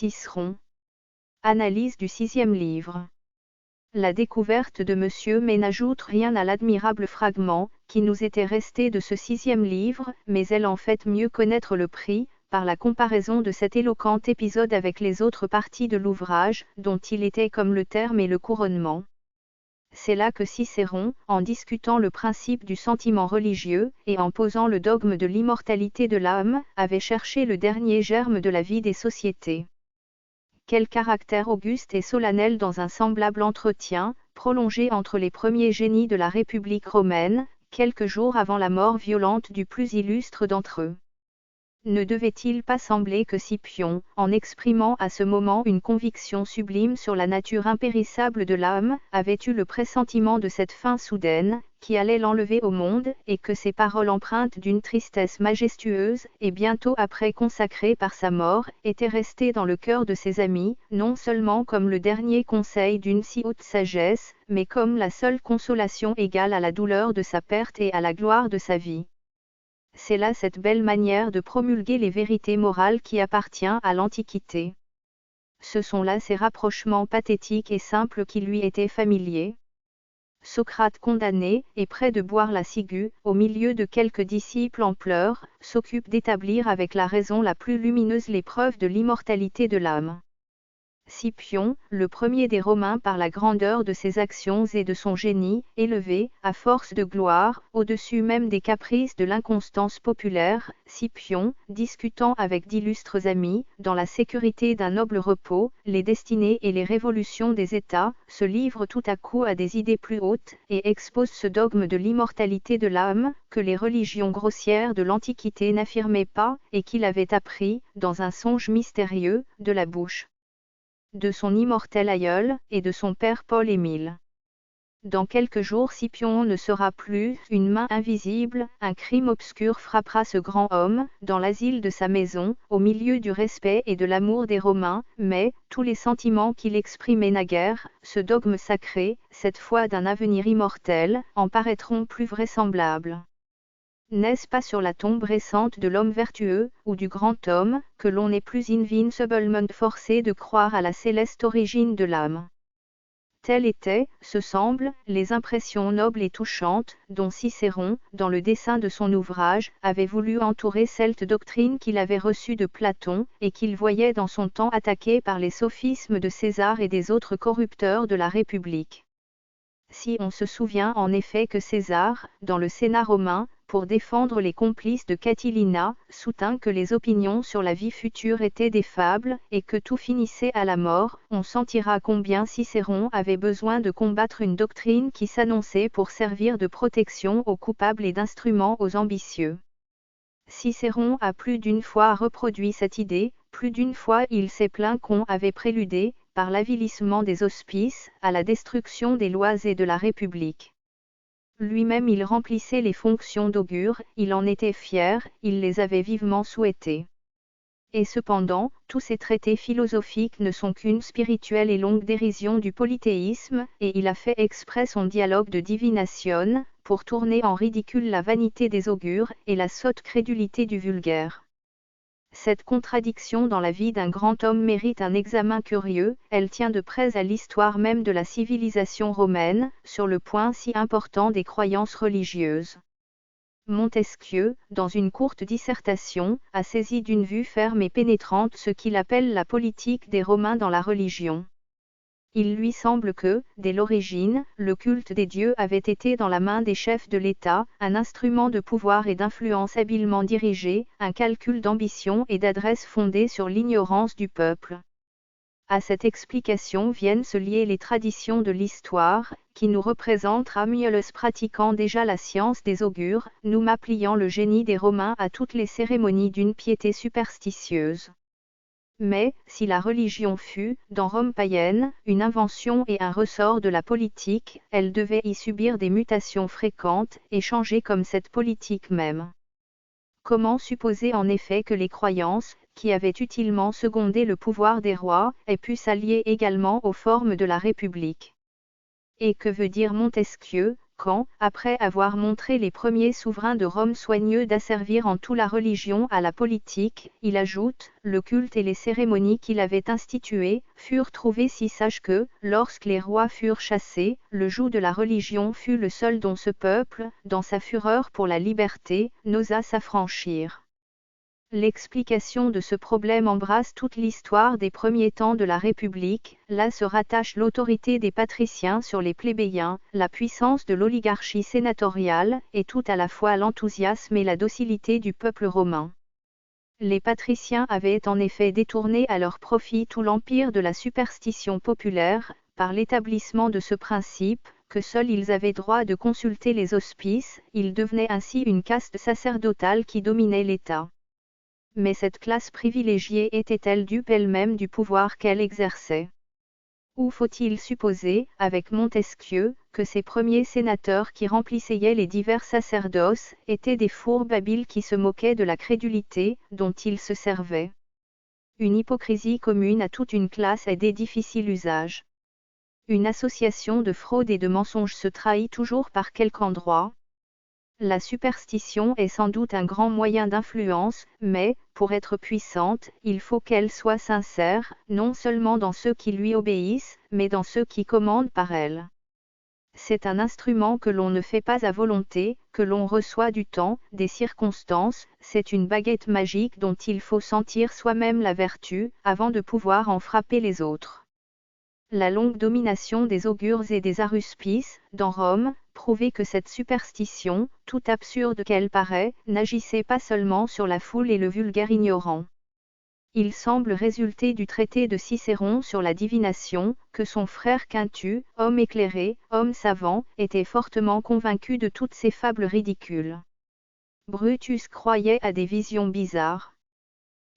Cicéron. Analyse du 6e livre. La découverte de Monsieur Mais n'ajoute rien à l'admirable fragment, qui nous était resté de ce 6e livre, mais elle en fait mieux connaître le prix, par la comparaison de cet éloquent épisode avec les autres parties de l'ouvrage, dont il était comme le terme et le couronnement. C'est là que Cicéron, en discutant le principe du sentiment religieux, et en posant le dogme de l'immortalité de l'âme, avait cherché le dernier germe de la vie des sociétés. Quel caractère auguste et solennel dans un semblable entretien, prolongé entre les premiers génies de la République romaine, quelques jours avant la mort violente du plus illustre d'entre eux. Ne devait-il pas sembler que Scipion, en exprimant à ce moment une conviction sublime sur la nature impérissable de l'âme, avait eu le pressentiment de cette fin soudaine, qui allait l'enlever au monde, et que ces paroles empreintes d'une tristesse majestueuse, et bientôt après consacrées par sa mort, étaient restées dans le cœur de ses amis, non seulement comme le dernier conseil d'une si haute sagesse, mais comme la seule consolation égale à la douleur de sa perte et à la gloire de sa vie. C'est là cette belle manière de promulguer les vérités morales qui appartient à l'Antiquité. Ce sont là ces rapprochements pathétiques et simples qui lui étaient familiers. Socrate condamné, et près de boire la ciguë, au milieu de quelques disciples en pleurs, s'occupe d'établir avec la raison la plus lumineuse les preuves de l'immortalité de l'âme. Scipion, le premier des Romains par la grandeur de ses actions et de son génie, élevé, à force de gloire, au-dessus même des caprices de l'inconstance populaire, Scipion, discutant avec d'illustres amis, dans la sécurité d'un noble repos, les destinées et les révolutions des États, se livre tout à coup à des idées plus hautes, et expose ce dogme de l'immortalité de l'âme, que les religions grossières de l'Antiquité n'affirmaient pas, et qu'il avait appris, dans un songe mystérieux, de la bouche de son immortel aïeul, et de son père Paul-Émile. Dans quelques jours Scipion ne sera plus, une main invisible, un crime obscur frappera ce grand homme, dans l'asile de sa maison, au milieu du respect et de l'amour des Romains, mais, tous les sentiments qu'il exprimait naguère, ce dogme sacré, cette foi d'un avenir immortel, en paraîtront plus vraisemblables. N'est-ce pas sur la tombe récente de l'homme vertueux, ou du grand homme, que l'on est plus invinciblement forcé de croire à la céleste origine de l'âme? Telles étaient, ce semble, les impressions nobles et touchantes, dont Cicéron, dans le dessein de son ouvrage, avait voulu entourer cette doctrine qu'il avait reçue de Platon, et qu'il voyait dans son temps attaquée par les sophismes de César et des autres corrupteurs de la République. Si on se souvient en effet que César, dans le Sénat romain, pour défendre les complices de Catilina, soutint que les opinions sur la vie future étaient des fables, et que tout finissait à la mort, on sentira combien Cicéron avait besoin de combattre une doctrine qui s'annonçait pour servir de protection aux coupables et d'instrument aux ambitieux. Cicéron a plus d'une fois reproduit cette idée, plus d'une fois il s'est plaint qu'on avait préludé, par l'avilissement des hospices, à la destruction des lois et de la République. Lui-même il remplissait les fonctions d'augure, il en était fier, il les avait vivement souhaitées. Et cependant, tous ces traités philosophiques ne sont qu'une spirituelle et longue dérision du polythéisme, et il a fait exprès son dialogue de divination, pour tourner en ridicule la vanité des augures, et la sotte crédulité du vulgaire. Cette contradiction dans la vie d'un grand homme mérite un examen curieux, elle tient de près à l'histoire même de la civilisation romaine, sur le point si important des croyances religieuses. Montesquieu, dans une courte dissertation, a saisi d'une vue ferme et pénétrante ce qu'il appelle la politique des Romains dans la religion. Il lui semble que, dès l'origine, le culte des dieux avait été dans la main des chefs de l'État, un instrument de pouvoir et d'influence habilement dirigé, un calcul d'ambition et d'adresse fondé sur l'ignorance du peuple. À cette explication viennent se lier les traditions de l'histoire, qui nous représentent Romulus pratiquant déjà la science des augures, Numa pliant le génie des Romains à toutes les cérémonies d'une piété superstitieuse. Mais, si la religion fut, dans Rome païenne, une invention et un ressort de la politique, elle devait y subir des mutations fréquentes, et changer comme cette politique même. Comment supposer en effet que les croyances, qui avaient utilement secondé le pouvoir des rois, aient pu s'allier également aux formes de la République? Et que veut dire Montesquieu, quand, après avoir montré les premiers souverains de Rome soigneux d'asservir en tout la religion à la politique, il ajoute, le culte et les cérémonies qu'il avait instituées, furent trouvés si sages que, lorsque les rois furent chassés, le joug de la religion fut le seul dont ce peuple, dans sa fureur pour la liberté, n'osa s'affranchir. L'explication de ce problème embrasse toute l'histoire des premiers temps de la République, là se rattache l'autorité des patriciens sur les plébéiens, la puissance de l'oligarchie sénatoriale, et tout à la fois l'enthousiasme et la docilité du peuple romain. Les patriciens avaient en effet détourné à leur profit tout l'empire de la superstition populaire, par l'établissement de ce principe, que seuls ils avaient droit de consulter les auspices, ils devenaient ainsi une caste sacerdotale qui dominait l'État. Mais cette classe privilégiée était-elle dupe elle-même du pouvoir qu'elle exerçait? Ou faut-il supposer, avec Montesquieu, que ces premiers sénateurs qui remplissaient les divers sacerdoces, étaient des fourbes habiles qui se moquaient de la crédulité, dont ils se servaient? Une hypocrisie commune à toute une classe et des difficiles usages. Une association de fraude et de mensonges se trahit toujours par quelque endroit. La superstition est sans doute un grand moyen d'influence, mais, pour être puissante, il faut qu'elle soit sincère, non seulement dans ceux qui lui obéissent, mais dans ceux qui commandent par elle. C'est un instrument que l'on ne fait pas à volonté, que l'on reçoit du temps, des circonstances, c'est une baguette magique dont il faut sentir soi-même la vertu, avant de pouvoir en frapper les autres. La longue domination des augures et des aruspices, dans Rome, prouvait que cette superstition, tout absurde qu'elle paraît, n'agissait pas seulement sur la foule et le vulgaire ignorant. Il semble résulter du traité de Cicéron sur la divination, que son frère Quintus, homme éclairé, homme savant, était fortement convaincu de toutes ces fables ridicules. Brutus croyait à des visions bizarres.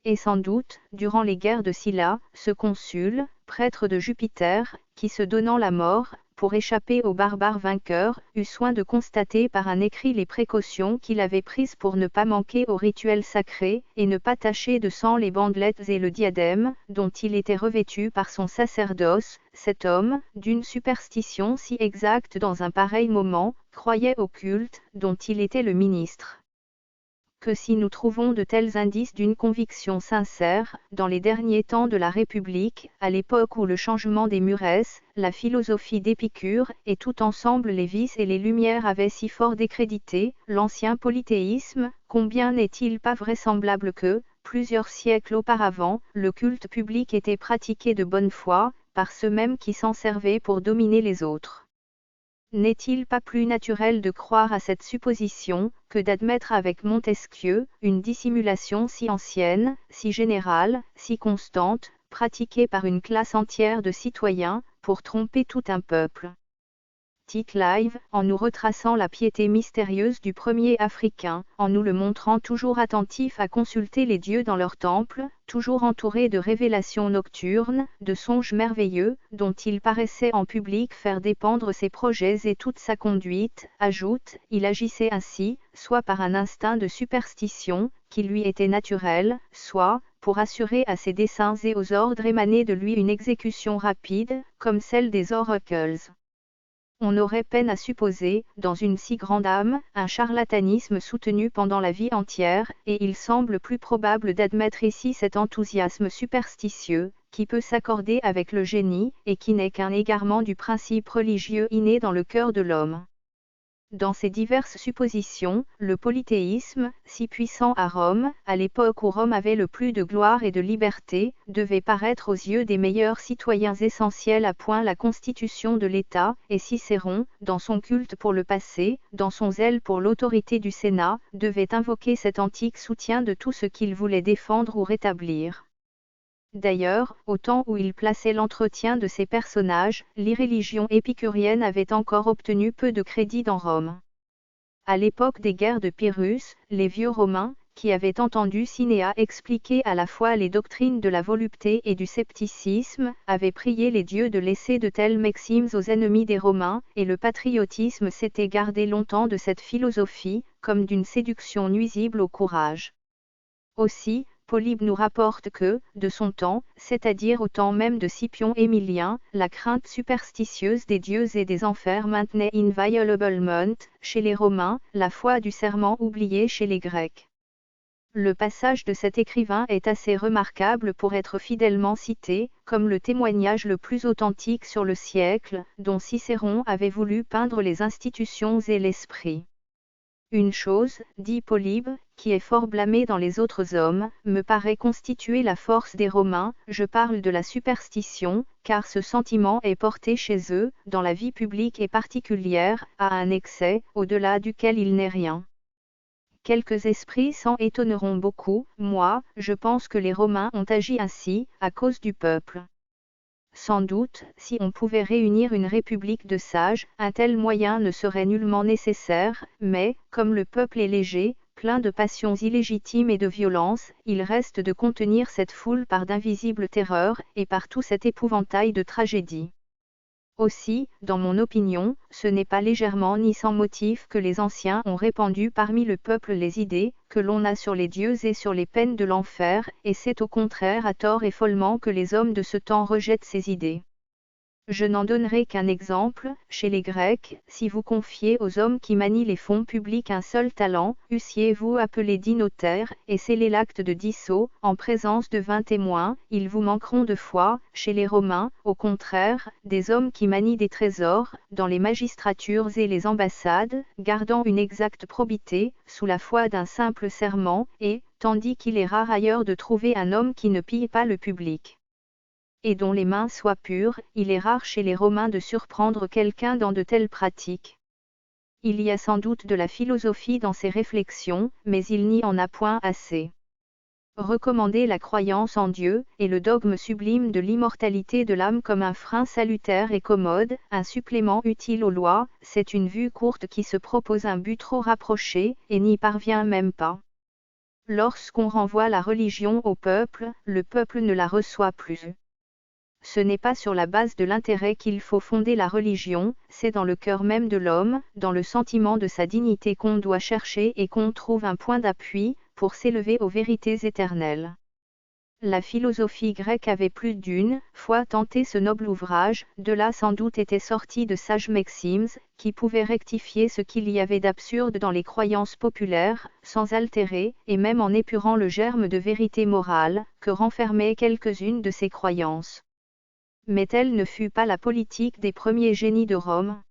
Et sans doute, durant les guerres de Sylla, ce consul, prêtre de Jupiter, qui se donnant la mort, pour échapper aux barbares vainqueurs, eut soin de constater par un écrit les précautions qu'il avait prises pour ne pas manquer au rituel sacré, et ne pas tacher de sang les bandelettes et le diadème, dont il était revêtu par son sacerdoce. Cet homme, d'une superstition si exacte dans un pareil moment, croyait au culte, dont il était le ministre. Que si nous trouvons de tels indices d'une conviction sincère, dans les derniers temps de la République, à l'époque où le changement des Murès, la philosophie d'Épicure, et tout ensemble les vices et les lumières avaient si fort décrédité l'ancien polythéisme, combien n'est-il pas vraisemblable que, plusieurs siècles auparavant, le culte public était pratiqué de bonne foi, par ceux mêmes qui s'en servaient pour dominer les autres? N'est-il pas plus naturel de croire à cette supposition, que d'admettre avec Montesquieu, une dissimulation si ancienne, si générale, si constante, pratiquée par une classe entière de citoyens, pour tromper tout un peuple? Tite-Live, en nous retraçant la piété mystérieuse du premier Africain, en nous le montrant toujours attentif à consulter les dieux dans leur temple, toujours entouré de révélations nocturnes, de songes merveilleux, dont il paraissait en public faire dépendre ses projets et toute sa conduite, ajoute, il agissait ainsi, soit par un instinct de superstition, qui lui était naturel, soit, pour assurer à ses desseins et aux ordres émanés de lui une exécution rapide, comme celle des oracles. On aurait peine à supposer, dans une si grande âme, un charlatanisme soutenu pendant la vie entière, et il semble plus probable d'admettre ici cet enthousiasme superstitieux, qui peut s'accorder avec le génie, et qui n'est qu'un égarement du principe religieux inné dans le cœur de l'homme. Dans ces diverses suppositions, le polythéisme, si puissant à Rome, à l'époque où Rome avait le plus de gloire et de liberté, devait paraître aux yeux des meilleurs citoyens essentiels à point la constitution de l'État, et Cicéron, dans son culte pour le passé, dans son zèle pour l'autorité du Sénat, devait invoquer cet antique soutien de tout ce qu'il voulait défendre ou rétablir. D'ailleurs, au temps où il plaçait l'entretien de ces personnages, l'irréligion épicurienne avait encore obtenu peu de crédit dans Rome. À l'époque des guerres de Pyrrhus, les vieux Romains, qui avaient entendu Cinéa expliquer à la fois les doctrines de la volupté et du scepticisme, avaient prié les dieux de laisser de telles maximes aux ennemis des Romains, et le patriotisme s'était gardé longtemps de cette philosophie, comme d'une séduction nuisible au courage. Aussi, Polybe nous rapporte que, de son temps, c'est-à-dire au temps même de Scipion Émilien, la crainte superstitieuse des dieux et des enfers maintenait inviolablement, chez les Romains, la foi du serment oubliée chez les Grecs. Le passage de cet écrivain est assez remarquable pour être fidèlement cité, comme le témoignage le plus authentique sur le siècle, dont Cicéron avait voulu peindre les institutions et l'esprit. Une chose, dit Polybe, qui est fort blâmée dans les autres hommes, me paraît constituer la force des Romains, je parle de la superstition, car ce sentiment est porté chez eux, dans la vie publique et particulière, à un excès, au-delà duquel il n'est rien. Quelques esprits s'en étonneront beaucoup, moi, je pense que les Romains ont agi ainsi, à cause du peuple. Sans doute, si on pouvait réunir une république de sages, un tel moyen ne serait nullement nécessaire, mais, comme le peuple est léger, plein de passions illégitimes et de violence, il reste de contenir cette foule par d'invisibles terreurs, et par tout cet épouvantail de tragédies. Aussi, dans mon opinion, ce n'est pas légèrement ni sans motif que les anciens ont répandu parmi le peuple les idées que l'on a sur les dieux et sur les peines de l'enfer, et c'est au contraire à tort et follement que les hommes de ce temps rejettent ces idées. Je n'en donnerai qu'un exemple, chez les Grecs, si vous confiez aux hommes qui manient les fonds publics un seul talent, eussiez-vous appelé 10 notaires, et scellé l'acte de 10 sceaux, en présence de 20 témoins, ils vous manqueront de foi, chez les Romains, au contraire, des hommes qui manient des trésors, dans les magistratures et les ambassades, gardant une exacte probité, sous la foi d'un simple serment, et, tandis qu'il est rare ailleurs de trouver un homme qui ne pille pas le public, et dont les mains soient pures, il est rare chez les Romains de surprendre quelqu'un dans de telles pratiques. Il y a sans doute de la philosophie dans ces réflexions, mais il n'y en a point assez. Recommander la croyance en Dieu, et le dogme sublime de l'immortalité de l'âme comme un frein salutaire et commode, un supplément utile aux lois, c'est une vue courte qui se propose un but trop rapproché, et n'y parvient même pas. Lorsqu'on renvoie la religion au peuple, le peuple ne la reçoit plus. Ce n'est pas sur la base de l'intérêt qu'il faut fonder la religion, c'est dans le cœur même de l'homme, dans le sentiment de sa dignité qu'on doit chercher et qu'on trouve un point d'appui, pour s'élever aux vérités éternelles. La philosophie grecque avait plus d'une fois tenté ce noble ouvrage, de là sans doute étaient sortis de sages maximes, qui pouvaient rectifier ce qu'il y avait d'absurde dans les croyances populaires, sans altérer, et même en épurant le germe de vérité morale, que renfermaient quelques-unes de ces croyances. Mais telle ne fut pas la politique des premiers génies de Rome.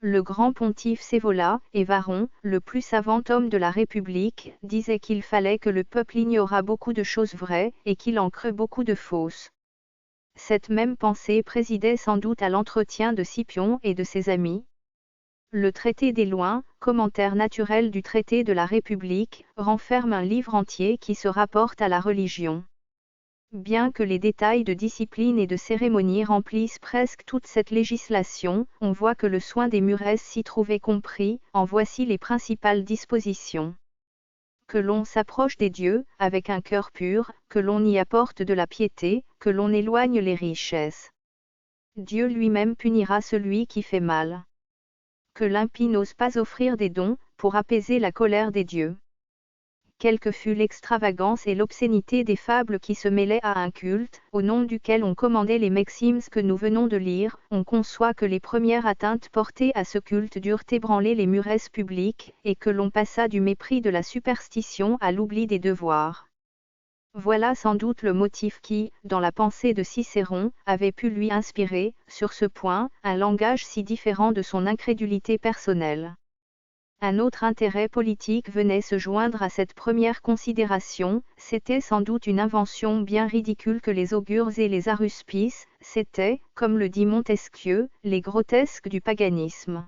Le grand pontife Scaevola, et Varron, le plus savant homme de la République, disait qu'il fallait que le peuple ignorât beaucoup de choses vraies, et qu'il en crût beaucoup de fausses. Cette même pensée présidait sans doute à l'entretien de Scipion et de ses amis. Le traité des lois, commentaire naturel du traité de la République, renferme un livre entier qui se rapporte à la religion. Bien que les détails de discipline et de cérémonie remplissent presque toute cette législation, on voit que le soin des murès s'y trouvait compris, en voici les principales dispositions. Que l'on s'approche des dieux, avec un cœur pur, que l'on y apporte de la piété, que l'on éloigne les richesses. Dieu lui-même punira celui qui fait mal. Que l'impie n'ose pas offrir des dons, pour apaiser la colère des dieux. Quelle que fût l'extravagance et l'obscénité des fables qui se mêlaient à un culte, au nom duquel on commandait les maximes que nous venons de lire, on conçoit que les premières atteintes portées à ce culte durent ébranler les murès publics, et que l'on passa du mépris de la superstition à l'oubli des devoirs. Voilà sans doute le motif qui, dans la pensée de Cicéron, avait pu lui inspirer, sur ce point, un langage si différent de son incrédulité personnelle. Un autre intérêt politique venait se joindre à cette première considération, c'était sans doute une invention bien ridicule que les augures et les aruspices, c'était, comme le dit Montesquieu, les grotesques du paganisme.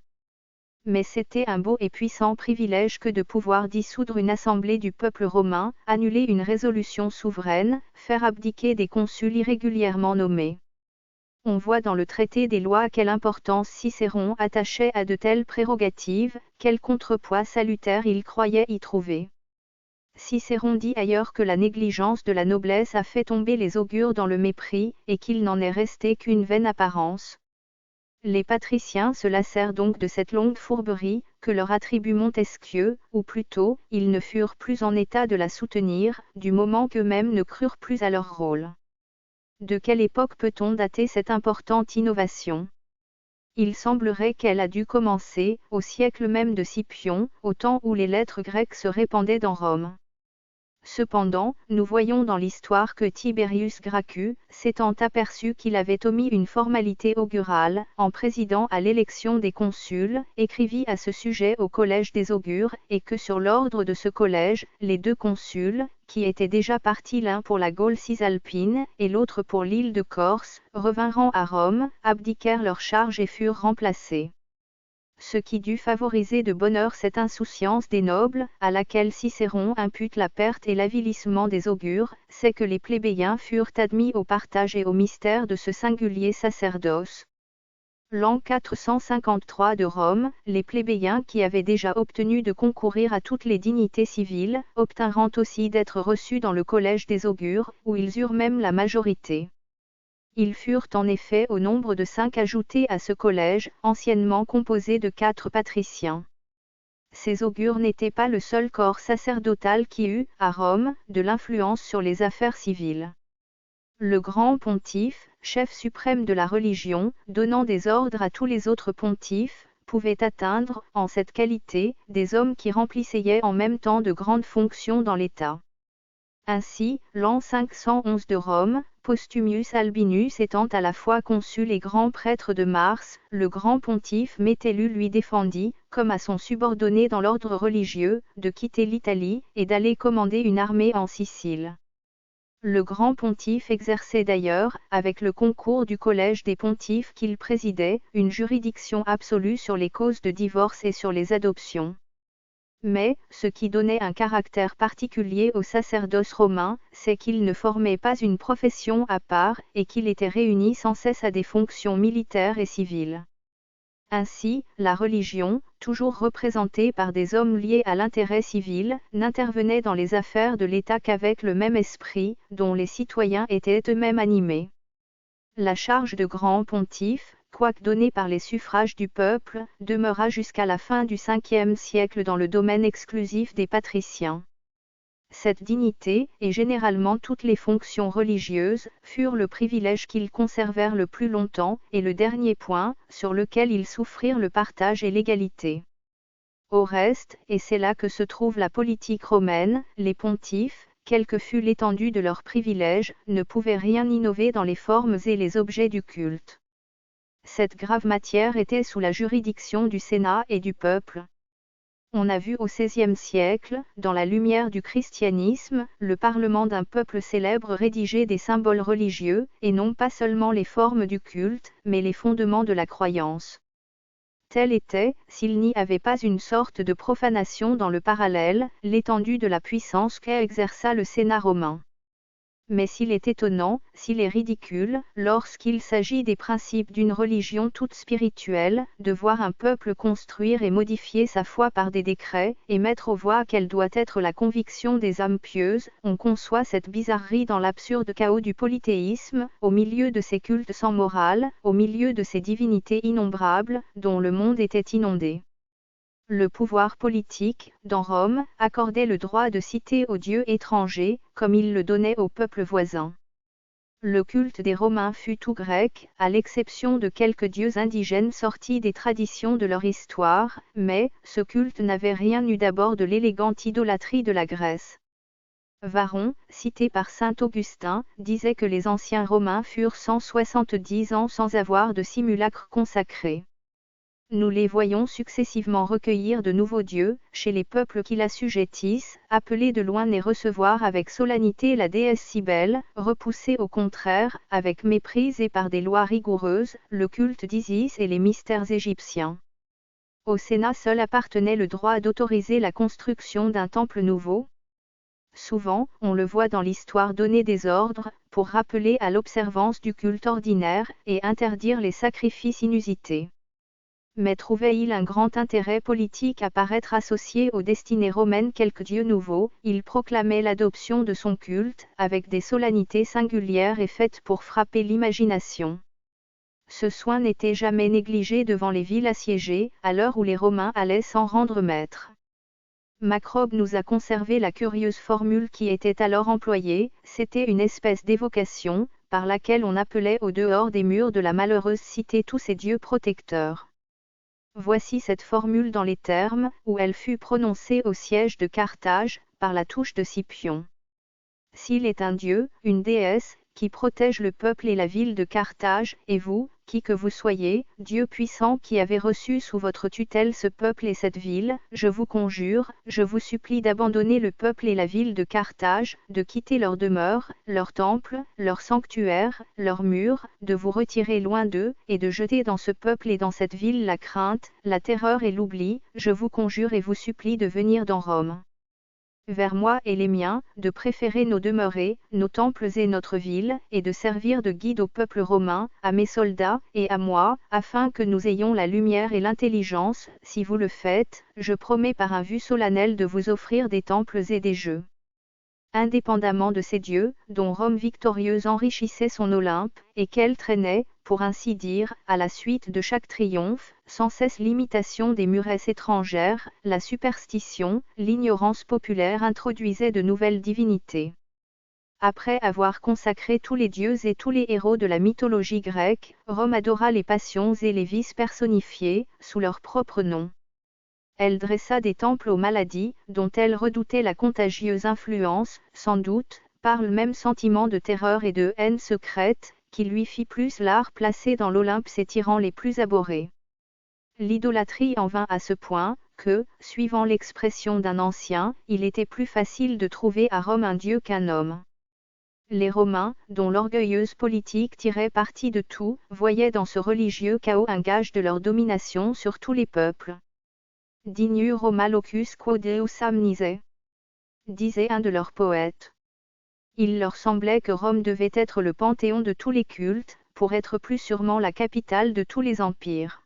Mais c'était un beau et puissant privilège que de pouvoir dissoudre une assemblée du peuple romain, annuler une résolution souveraine, faire abdiquer des consuls irrégulièrement nommés. On voit dans le traité des lois quelle importance Cicéron attachait à de telles prérogatives, quel contrepoids salutaire il croyait y trouver. Cicéron dit ailleurs que la négligence de la noblesse a fait tomber les augures dans le mépris, et qu'il n'en est resté qu'une vaine apparence. Les patriciens se lassèrent donc de cette longue fourberie, que leur attribue Montesquieu, ou plutôt, ils ne furent plus en état de la soutenir, du moment qu'eux-mêmes ne crurent plus à leur rôle. De quelle époque peut-on dater cette importante innovation ? Il semblerait qu'elle a dû commencer, au siècle même de Scipion, au temps où les lettres grecques se répandaient dans Rome. Cependant, nous voyons dans l'histoire que Tiberius Gracchus, s'étant aperçu qu'il avait omis une formalité augurale, en présidant à l'élection des consuls, écrivit à ce sujet au collège des augures, et que sur l'ordre de ce collège, les 2 consuls, qui étaient déjà partis l'un pour la Gaule cisalpine, et l'autre pour l'île de Corse, revinrent à Rome, abdiquèrent leurs charges et furent remplacés. Ce qui dut favoriser de bonne heure cette insouciance des nobles, à laquelle Cicéron impute la perte et l'avilissement des augures, c'est que les plébéiens furent admis au partage et au mystère de ce singulier sacerdoce. L'an 453 de Rome, les plébéiens qui avaient déjà obtenu de concourir à toutes les dignités civiles, obtinrent aussi d'être reçus dans le collège des augures, où ils eurent même la majorité. Ils furent en effet au nombre de 5 ajoutés à ce collège, anciennement composé de 4 patriciens. Ces augures n'étaient pas le seul corps sacerdotal qui eut, à Rome, de l'influence sur les affaires civiles. Le grand pontife, chef suprême de la religion, donnant des ordres à tous les autres pontifes, pouvait atteindre, en cette qualité, des hommes qui remplissaient en même temps de grandes fonctions dans l'État. Ainsi, l'an 511 de Rome, Postumius Albinus étant à la fois consul et grand prêtre de Mars, le grand pontife Métellus lui défendit, comme à son subordonné dans l'ordre religieux, de quitter l'Italie, et d'aller commander une armée en Sicile. Le grand pontife exerçait d'ailleurs, avec le concours du collège des pontifes qu'il présidait, une juridiction absolue sur les causes de divorce et sur les adoptions. Mais, ce qui donnait un caractère particulier au sacerdoce romain, c'est qu'il ne formait pas une profession à part, et qu'il était réuni sans cesse à des fonctions militaires et civiles. Ainsi, la religion, toujours représentée par des hommes liés à l'intérêt civil, n'intervenait dans les affaires de l'État qu'avec le même esprit, dont les citoyens étaient eux-mêmes animés. La charge de grand pontife, quoique donnée par les suffrages du peuple, demeura jusqu'à la fin du Ve siècle dans le domaine exclusif des patriciens. Cette dignité, et généralement toutes les fonctions religieuses, furent le privilège qu'ils conservèrent le plus longtemps, et le dernier point, sur lequel ils souffrirent le partage et l'égalité. Au reste, et c'est là que se trouve la politique romaine, les pontifes, quelle que fût l'étendue de leurs privilèges, ne pouvaient rien innover dans les formes et les objets du culte. Cette grave matière était sous la juridiction du Sénat et du peuple. On a vu au XVIe siècle, dans la lumière du christianisme, le parlement d'un peuple célèbre rédiger des symboles religieux, et non pas seulement les formes du culte, mais les fondements de la croyance. Telle était, s'il n'y avait pas une sorte de profanation dans le parallèle, l'étendue de la puissance qu'exerça le Sénat romain. Mais s'il est étonnant, s'il est ridicule, lorsqu'il s'agit des principes d'une religion toute spirituelle, de voir un peuple construire et modifier sa foi par des décrets, et mettre aux voix quelle doit être la conviction des âmes pieuses, on conçoit cette bizarrerie dans l'absurde chaos du polythéisme, au milieu de ces cultes sans morale, au milieu de ces divinités innombrables, dont le monde était inondé. Le pouvoir politique, dans Rome, accordait le droit de citer aux dieux étrangers, comme il le donnait aux peuples voisins. Le culte des Romains fut tout grec, à l'exception de quelques dieux indigènes sortis des traditions de leur histoire, mais, ce culte n'avait rien eu d'abord de l'élégante idolâtrie de la Grèce. Varron, cité par saint Augustin, disait que les anciens Romains furent 170 ans sans avoir de simulacre consacré. Nous les voyons successivement recueillir de nouveaux dieux, chez les peuples qui l'assujettissent, appeler de loin et recevoir avec solennité la déesse Cybèle, repousser au contraire, avec méprise et par des lois rigoureuses, le culte d'Isis et les mystères égyptiens. Au Sénat seul appartenait le droit d'autoriser la construction d'un temple nouveau. Souvent, on le voit dans l'histoire donner des ordres, pour rappeler à l'observance du culte ordinaire, et interdire les sacrifices inusités. Mais trouvait-il un grand intérêt politique à paraître associé aux destinées romaines quelques dieux nouveaux, il proclamait l'adoption de son culte, avec des solennités singulières et faites pour frapper l'imagination. Ce soin n'était jamais négligé devant les villes assiégées, à l'heure où les Romains allaient s'en rendre maîtres. Macrobe nous a conservé la curieuse formule qui était alors employée, c'était une espèce d'évocation, par laquelle on appelait au dehors des murs de la malheureuse cité tous ces dieux protecteurs. Voici cette formule dans les termes où elle fut prononcée au siège de Carthage, par la touche de Scipion. S'il est un dieu, une déesse, qui protège le peuple et la ville de Carthage, et vous, qui que vous soyez, Dieu puissant qui avez reçu sous votre tutelle ce peuple et cette ville, je vous conjure, je vous supplie d'abandonner le peuple et la ville de Carthage, de quitter leur demeure, leur temple, leur sanctuaire, leurs murs, de vous retirer loin d'eux, et de jeter dans ce peuple et dans cette ville la crainte, la terreur et l'oubli, je vous conjure et vous supplie de venir dans Rome. Vers moi et les miens, de préférer nos demeurées, nos temples et notre ville, et de servir de guide au peuple romain, à mes soldats, et à moi, afin que nous ayons la lumière et l'intelligence, si vous le faites, je promets par un vœu solennel de vous offrir des temples et des jeux. Indépendamment de ces dieux, dont Rome victorieuse enrichissait son Olympe, et qu'elle traînait, pour ainsi dire, à la suite de chaque triomphe, sans cesse l'imitation des muresses étrangères, la superstition, l'ignorance populaire introduisaient de nouvelles divinités. Après avoir consacré tous les dieux et tous les héros de la mythologie grecque, Rome adora les passions et les vices personnifiés, sous leur propre nom. Elle dressa des temples aux maladies, dont elle redoutait la contagieuse influence, sans doute, par le même sentiment de terreur et de haine secrète, qui lui fit plus l'art placé dans l'Olympe ses tyrans les plus abhorrés. L'idolâtrie en vint à ce point, que, suivant l'expression d'un ancien, il était plus facile de trouver à Rome un dieu qu'un homme. Les Romains, dont l'orgueilleuse politique tirait parti de tout, voyaient dans ce religieux chaos un gage de leur domination sur tous les peuples. Digne Roma locus quo Deus amnise, disait un de leurs poètes. Il leur semblait que Rome devait être le panthéon de tous les cultes, pour être plus sûrement la capitale de tous les empires.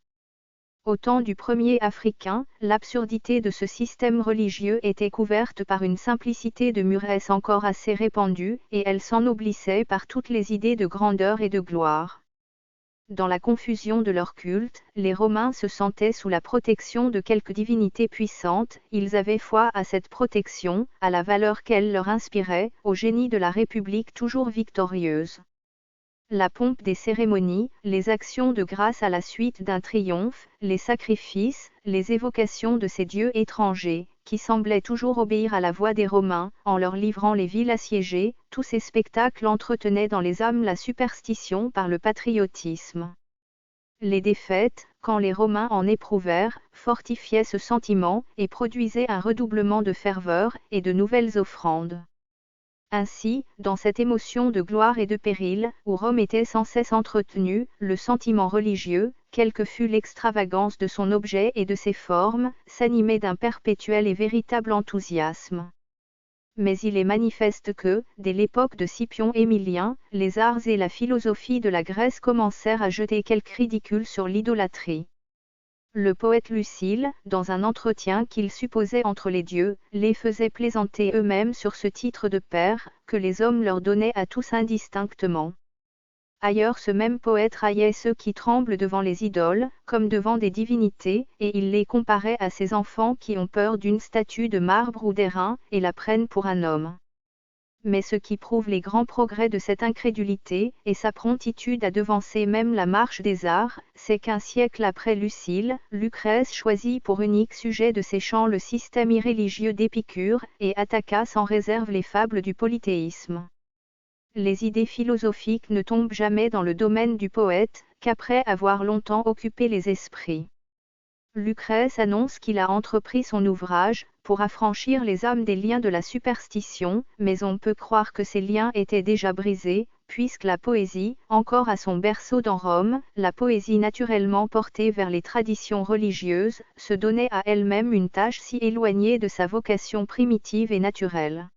Au temps du premier Africain, l'absurdité de ce système religieux était couverte par une simplicité de muresse encore assez répandue, et elle s'ennoblissait par toutes les idées de grandeur et de gloire. Dans la confusion de leur culte, les Romains se sentaient sous la protection de quelque divinité puissante, ils avaient foi à cette protection, à la valeur qu'elle leur inspirait, au génie de la République toujours victorieuse. La pompe des cérémonies, les actions de grâce à la suite d'un triomphe, les sacrifices, les évocations de ces dieux étrangers, qui semblaient toujours obéir à la voix des Romains, en leur livrant les villes assiégées, tous ces spectacles entretenaient dans les âmes la superstition par le patriotisme. Les défaites, quand les Romains en éprouvèrent, fortifiaient ce sentiment, et produisaient un redoublement de ferveur, et de nouvelles offrandes. Ainsi, dans cette émotion de gloire et de péril, où Rome était sans cesse entretenue, le sentiment religieux, quelle que fût l'extravagance de son objet et de ses formes, s'animait d'un perpétuel et véritable enthousiasme. Mais il est manifeste que, dès l'époque de Scipion Émilien, les arts et la philosophie de la Grèce commencèrent à jeter quelque ridicule sur l'idolâtrie. Le poète Lucile, dans un entretien qu'il supposait entre les dieux, les faisait plaisanter eux-mêmes sur ce titre de père, que les hommes leur donnaient à tous indistinctement. Ailleurs ce même poète raillait ceux qui tremblent devant les idoles, comme devant des divinités, et il les comparait à ces enfants qui ont peur d'une statue de marbre ou d'airain, et la prennent pour un homme. Mais ce qui prouve les grands progrès de cette incrédulité, et sa promptitude à devancer même la marche des arts, c'est qu'un siècle après Lucile, Lucrèce choisit pour unique sujet de ses chants le système irréligieux d'Épicure, et attaqua sans réserve les fables du polythéisme. Les idées philosophiques ne tombent jamais dans le domaine du poète, qu'après avoir longtemps occupé les esprits. Lucrèce annonce qu'il a entrepris son ouvrage, pour affranchir les âmes des liens de la superstition, mais on peut croire que ces liens étaient déjà brisés, puisque la poésie, encore à son berceau dans Rome, la poésie naturellement portée vers les traditions religieuses, se donnait à elle-même une tâche si éloignée de sa vocation primitive et naturelle.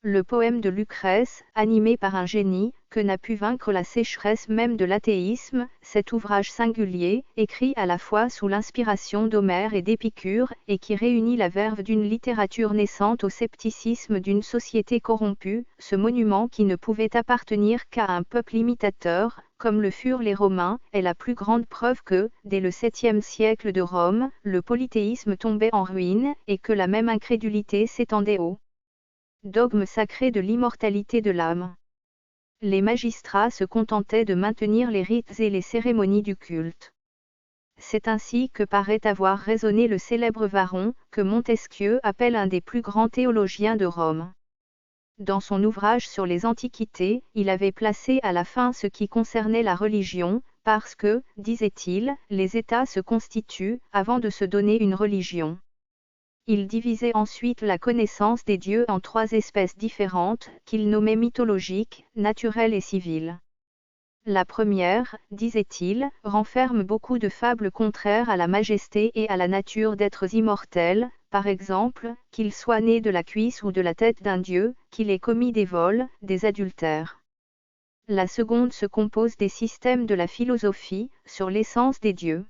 Le poème de Lucrèce, animé par un génie, que n'a pu vaincre la sécheresse même de l'athéisme, cet ouvrage singulier, écrit à la fois sous l'inspiration d'Homère et d'Épicure, et qui réunit la verve d'une littérature naissante au scepticisme d'une société corrompue, ce monument qui ne pouvait appartenir qu'à un peuple imitateur, comme le furent les Romains, est la plus grande preuve que, dès le 7e siècle de Rome, le polythéisme tombait en ruine, et que la même incrédulité s'étendait au dogme sacré de l'immortalité de l'âme. Les magistrats se contentaient de maintenir les rites et les cérémonies du culte. C'est ainsi que paraît avoir raisonné le célèbre Varron, que Montesquieu appelle un des plus grands théologiens de Rome. Dans son ouvrage sur les Antiquités, il avait placé à la fin ce qui concernait la religion, parce que, disait-il, les États se constituent, avant de se donner une religion. Il divisait ensuite la connaissance des dieux en 3 espèces différentes, qu'il nommait mythologiques, naturelles et civiles. La première, disait-il, renferme beaucoup de fables contraires à la majesté et à la nature d'êtres immortels, par exemple, qu'il soit né de la cuisse ou de la tête d'un dieu, qu'il ait commis des vols, des adultères. La seconde se compose des systèmes de la philosophie, sur l'essence des dieux.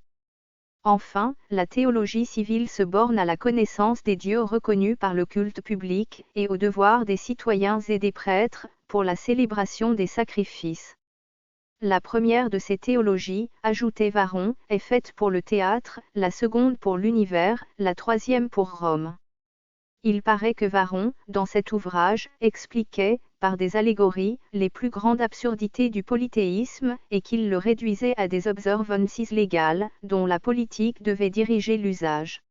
Enfin, la théologie civile se borne à la connaissance des dieux reconnus par le culte public, et aux devoirs des citoyens et des prêtres, pour la célébration des sacrifices. La première de ces théologies, ajoutait Varron, est faite pour le théâtre, la seconde pour l'univers, la troisième pour Rome. Il paraît que Varron, dans cet ouvrage, expliquait, par des allégories, les plus grandes absurdités du polythéisme, et qu'il le réduisait à des observances légales, dont la politique devait diriger l'usage.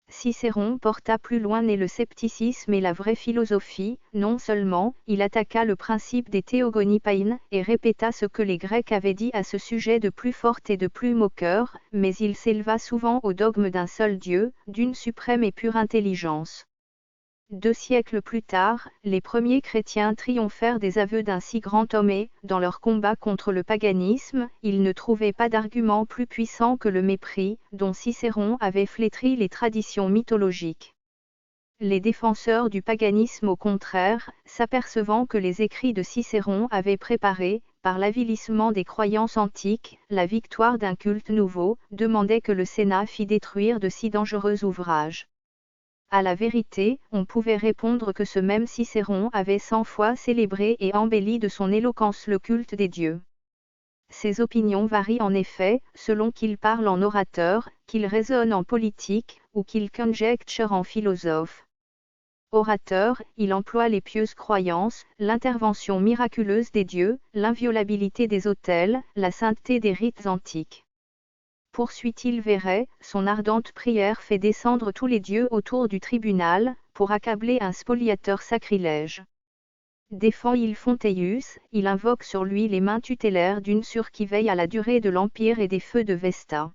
Cicéron porta plus loin le scepticisme et la vraie philosophie, non seulement, il attaqua le principe des théogonies païennes, et répéta ce que les Grecs avaient dit à ce sujet de plus fort et de plus moqueur, mais il s'éleva souvent au dogme d'un seul Dieu, d'une suprême et pure intelligence. 2 siècles plus tard, les premiers chrétiens triomphèrent des aveux d'un si grand homme et, dans leur combat contre le paganisme, ils ne trouvaient pas d'argument plus puissant que le mépris, dont Cicéron avait flétri les traditions mythologiques. Les défenseurs du paganisme au contraire, s'apercevant que les écrits de Cicéron avaient préparé, par l'avilissement des croyances antiques, la victoire d'un culte nouveau, demandaient que le Sénat fît détruire de si dangereux ouvrages. À la vérité, on pouvait répondre que ce même Cicéron avait 100 fois célébré et embelli de son éloquence le culte des dieux. Ses opinions varient en effet, selon qu'il parle en orateur, qu'il raisonne en politique, ou qu'il conjecture en philosophe. Orateur, il emploie les pieuses croyances, l'intervention miraculeuse des dieux, l'inviolabilité des autels, la sainteté des rites antiques. Poursuit-il Véret, son ardente prière fait descendre tous les dieux autour du tribunal, pour accabler un spoliateur sacrilège. Défend-il Fonteius, il invoque sur lui les mains tutélaires d'Unsur qui veille à la durée de l'Empire et des feux de Vesta.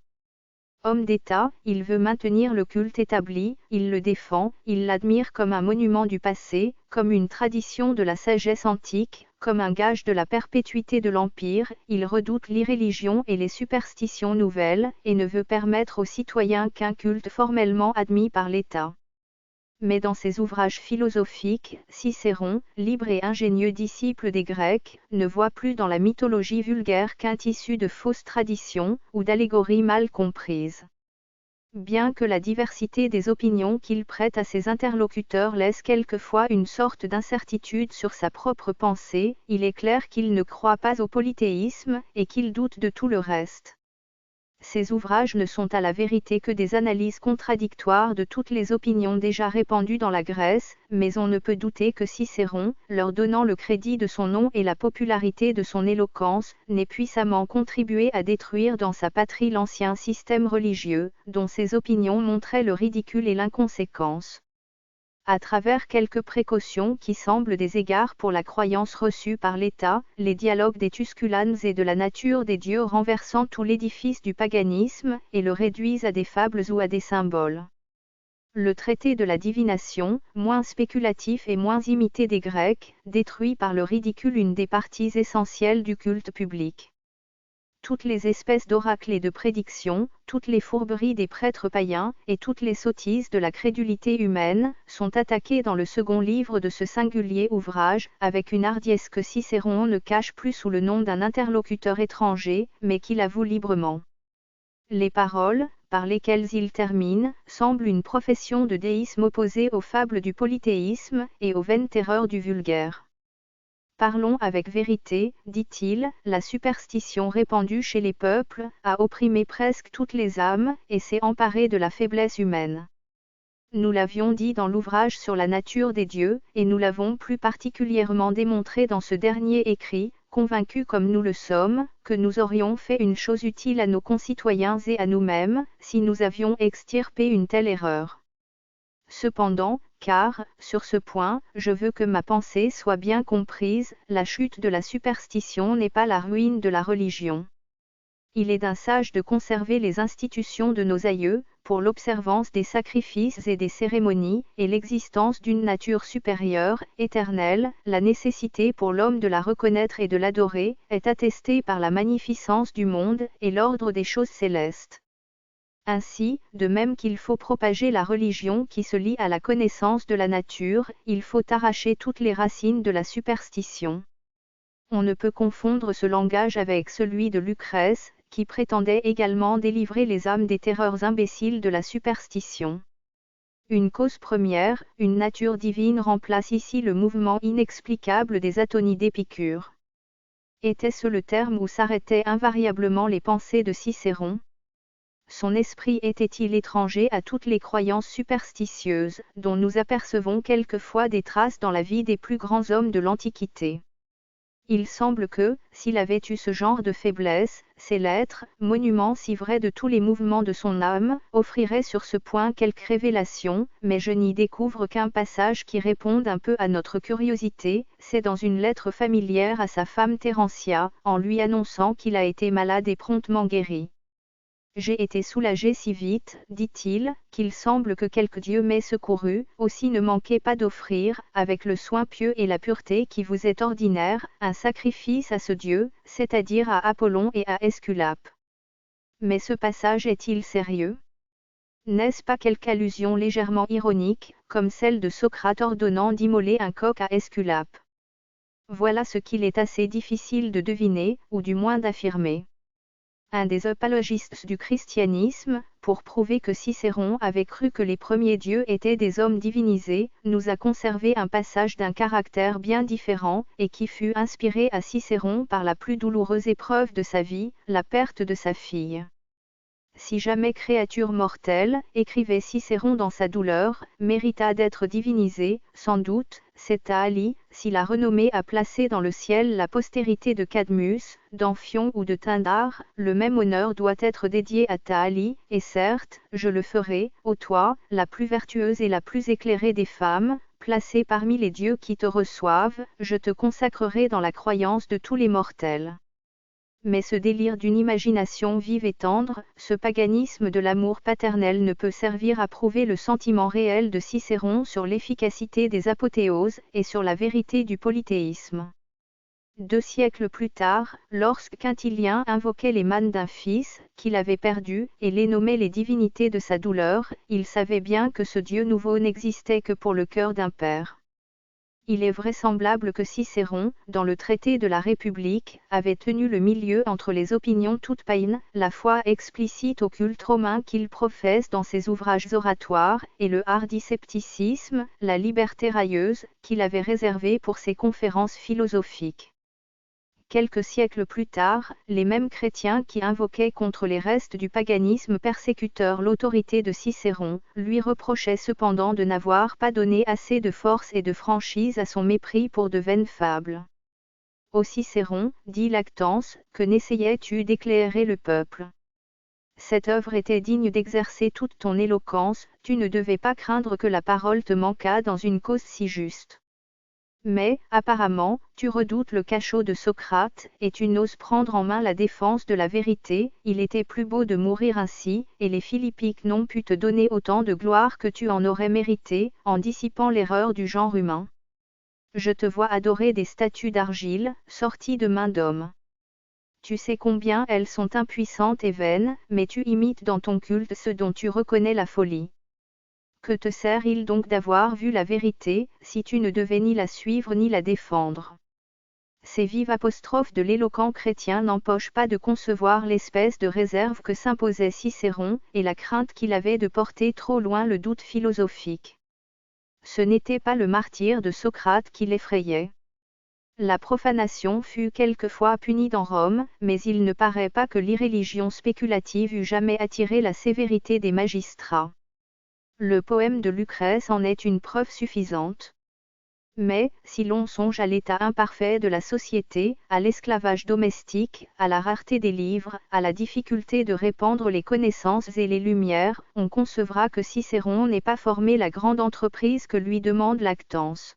Homme d'État, il veut maintenir le culte établi, il le défend, il l'admire comme un monument du passé, comme une tradition de la sagesse antique, comme un gage de la perpétuité de l'Empire, il redoute l'irréligion et les superstitions nouvelles, et ne veut permettre aux citoyens qu'un culte formellement admis par l'État. Mais dans ses ouvrages philosophiques, Cicéron, libre et ingénieux disciple des Grecs, ne voit plus dans la mythologie vulgaire qu'un tissu de fausses traditions, ou d'allégories mal comprises. Bien que la diversité des opinions qu'il prête à ses interlocuteurs laisse quelquefois une sorte d'incertitude sur sa propre pensée, il est clair qu'il ne croit pas au polythéisme, et qu'il doute de tout le reste. Ces ouvrages ne sont à la vérité que des analyses contradictoires de toutes les opinions déjà répandues dans la Grèce, mais on ne peut douter que Cicéron, leur donnant le crédit de son nom et la popularité de son éloquence, n'ait puissamment contribué à détruire dans sa patrie l'ancien système religieux, dont ses opinions montraient le ridicule et l'inconséquence. À travers quelques précautions qui semblent des égards pour la croyance reçue par l'État, les dialogues des Tusculanes et de la nature des dieux renversant tout l'édifice du paganisme, et le réduisent à des fables ou à des symboles. Le traité de la divination, moins spéculatif et moins imité des Grecs, détruit par le ridicule une des parties essentielles du culte public. Toutes les espèces d'oracles et de prédictions, toutes les fourberies des prêtres païens, et toutes les sottises de la crédulité humaine, sont attaquées dans le second livre de ce singulier ouvrage, avec une hardiesse que Cicéron ne cache plus sous le nom d'un interlocuteur étranger, mais qu'il avoue librement. Les paroles, par lesquelles il termine, semblent une profession de déisme opposée aux fables du polythéisme, et aux vaines terreurs du vulgaire. Parlons avec vérité, dit-il, la superstition répandue chez les peuples a opprimé presque toutes les âmes et s'est emparée de la faiblesse humaine. Nous l'avions dit dans l'ouvrage sur la nature des dieux, et nous l'avons plus particulièrement démontré dans ce dernier écrit, convaincus comme nous le sommes, que nous aurions fait une chose utile à nos concitoyens et à nous-mêmes, si nous avions extirpé une telle erreur. Cependant, car, sur ce point, je veux que ma pensée soit bien comprise, la chute de la superstition n'est pas la ruine de la religion. Il est d'un sage de conserver les institutions de nos aïeux, pour l'observance des sacrifices et des cérémonies, et l'existence d'une nature supérieure, éternelle, la nécessité pour l'homme de la reconnaître et de l'adorer, est attestée par la magnificence du monde et l'ordre des choses célestes. Ainsi, de même qu'il faut propager la religion qui se lie à la connaissance de la nature, il faut arracher toutes les racines de la superstition. On ne peut confondre ce langage avec celui de Lucrèce, qui prétendait également délivrer les âmes des terreurs imbéciles de la superstition. Une cause première, une nature divine remplace ici le mouvement inexplicable des atonies d'Épicure. Était-ce le terme où s'arrêtaient invariablement les pensées de Cicéron ? Son esprit était-il étranger à toutes les croyances superstitieuses, dont nous apercevons quelquefois des traces dans la vie des plus grands hommes de l'Antiquité ? Il semble que, s'il avait eu ce genre de faiblesse, ces lettres, monuments si vrais de tous les mouvements de son âme, offriraient sur ce point quelque révélation, mais je n'y découvre qu'un passage qui réponde un peu à notre curiosité, c'est dans une lettre familière à sa femme Térentia, en lui annonçant qu'il a été malade et promptement guéri. J'ai été soulagé si vite, dit-il, qu'il semble que quelque Dieu m'ait secouru, aussi ne manquez pas d'offrir, avec le soin pieux et la pureté qui vous est ordinaire, un sacrifice à ce Dieu, c'est-à-dire à Apollon et à Esculape. Mais ce passage est-il sérieux ? N'est-ce pas quelque allusion légèrement ironique, comme celle de Socrate ordonnant d'immoler un coq à Esculape ? Voilà ce qu'il est assez difficile de deviner, ou du moins d'affirmer. Un des apologistes du christianisme, pour prouver que Cicéron avait cru que les premiers dieux étaient des hommes divinisés, nous a conservé un passage d'un caractère bien différent, et qui fut inspiré à Cicéron par la plus douloureuse épreuve de sa vie, la perte de sa fille. Si jamais créature mortelle, écrivait Cicéron dans sa douleur, mérita d'être divinisée, sans doute, c'est Thalie, si la renommée a placé dans le ciel la postérité de Cadmus, d'Amphion ou de Pindare, le même honneur doit être dédié à Thalie, et certes, je le ferai, ô toi, la plus vertueuse et la plus éclairée des femmes, placée parmi les dieux qui te reçoivent, je te consacrerai dans la croyance de tous les mortels. Mais ce délire d'une imagination vive et tendre, ce paganisme de l'amour paternel ne peut servir à prouver le sentiment réel de Cicéron sur l'efficacité des apothéoses et sur la vérité du polythéisme. 2 siècles plus tard, lorsque Quintilien invoquait les mânes d'un fils, qu'il avait perdu, et les nommait les divinités de sa douleur, il savait bien que ce Dieu nouveau n'existait que pour le cœur d'un père. Il est vraisemblable que Cicéron, dans le traité de la République, avait tenu le milieu entre les opinions toutes païennes, la foi explicite au culte romain qu'il professe dans ses ouvrages oratoires, et le hardi scepticisme, la liberté railleuse, qu'il avait réservée pour ses conférences philosophiques. Quelques siècles plus tard, les mêmes chrétiens qui invoquaient contre les restes du paganisme persécuteur l'autorité de Cicéron, lui reprochaient cependant de n'avoir pas donné assez de force et de franchise à son mépris pour de vaines fables. Ô Cicéron, dit Lactance, que n'essayais-tu d'éclairer le peuple ? Cette œuvre était digne d'exercer toute ton éloquence, tu ne devais pas craindre que la parole te manquât dans une cause si juste. Mais, apparemment, tu redoutes le cachot de Socrate, et tu n'oses prendre en main la défense de la vérité, il était plus beau de mourir ainsi, et les Philippiques n'ont pu te donner autant de gloire que tu en aurais mérité, en dissipant l'erreur du genre humain. Je te vois adorer des statues d'argile, sorties de mains d'hommes. Tu sais combien elles sont impuissantes et vaines, mais tu imites dans ton culte ceux dont tu reconnais la folie. Que te sert-il donc d'avoir vu la vérité, si tu ne devais ni la suivre ni la défendre ? Ces vives apostrophes de l'éloquent chrétien n'empêchent pas de concevoir l'espèce de réserve que s'imposait Cicéron, et la crainte qu'il avait de porter trop loin le doute philosophique. Ce n'était pas le martyre de Socrate qui l'effrayait. La profanation fut quelquefois punie dans Rome, mais il ne paraît pas que l'irréligion spéculative eût jamais attiré la sévérité des magistrats. Le poème de Lucrèce en est une preuve suffisante. Mais, si l'on songe à l'état imparfait de la société, à l'esclavage domestique, à la rareté des livres, à la difficulté de répandre les connaissances et les lumières, on concevra que Cicéron n'ait pas formé la grande entreprise que lui demande Lactance.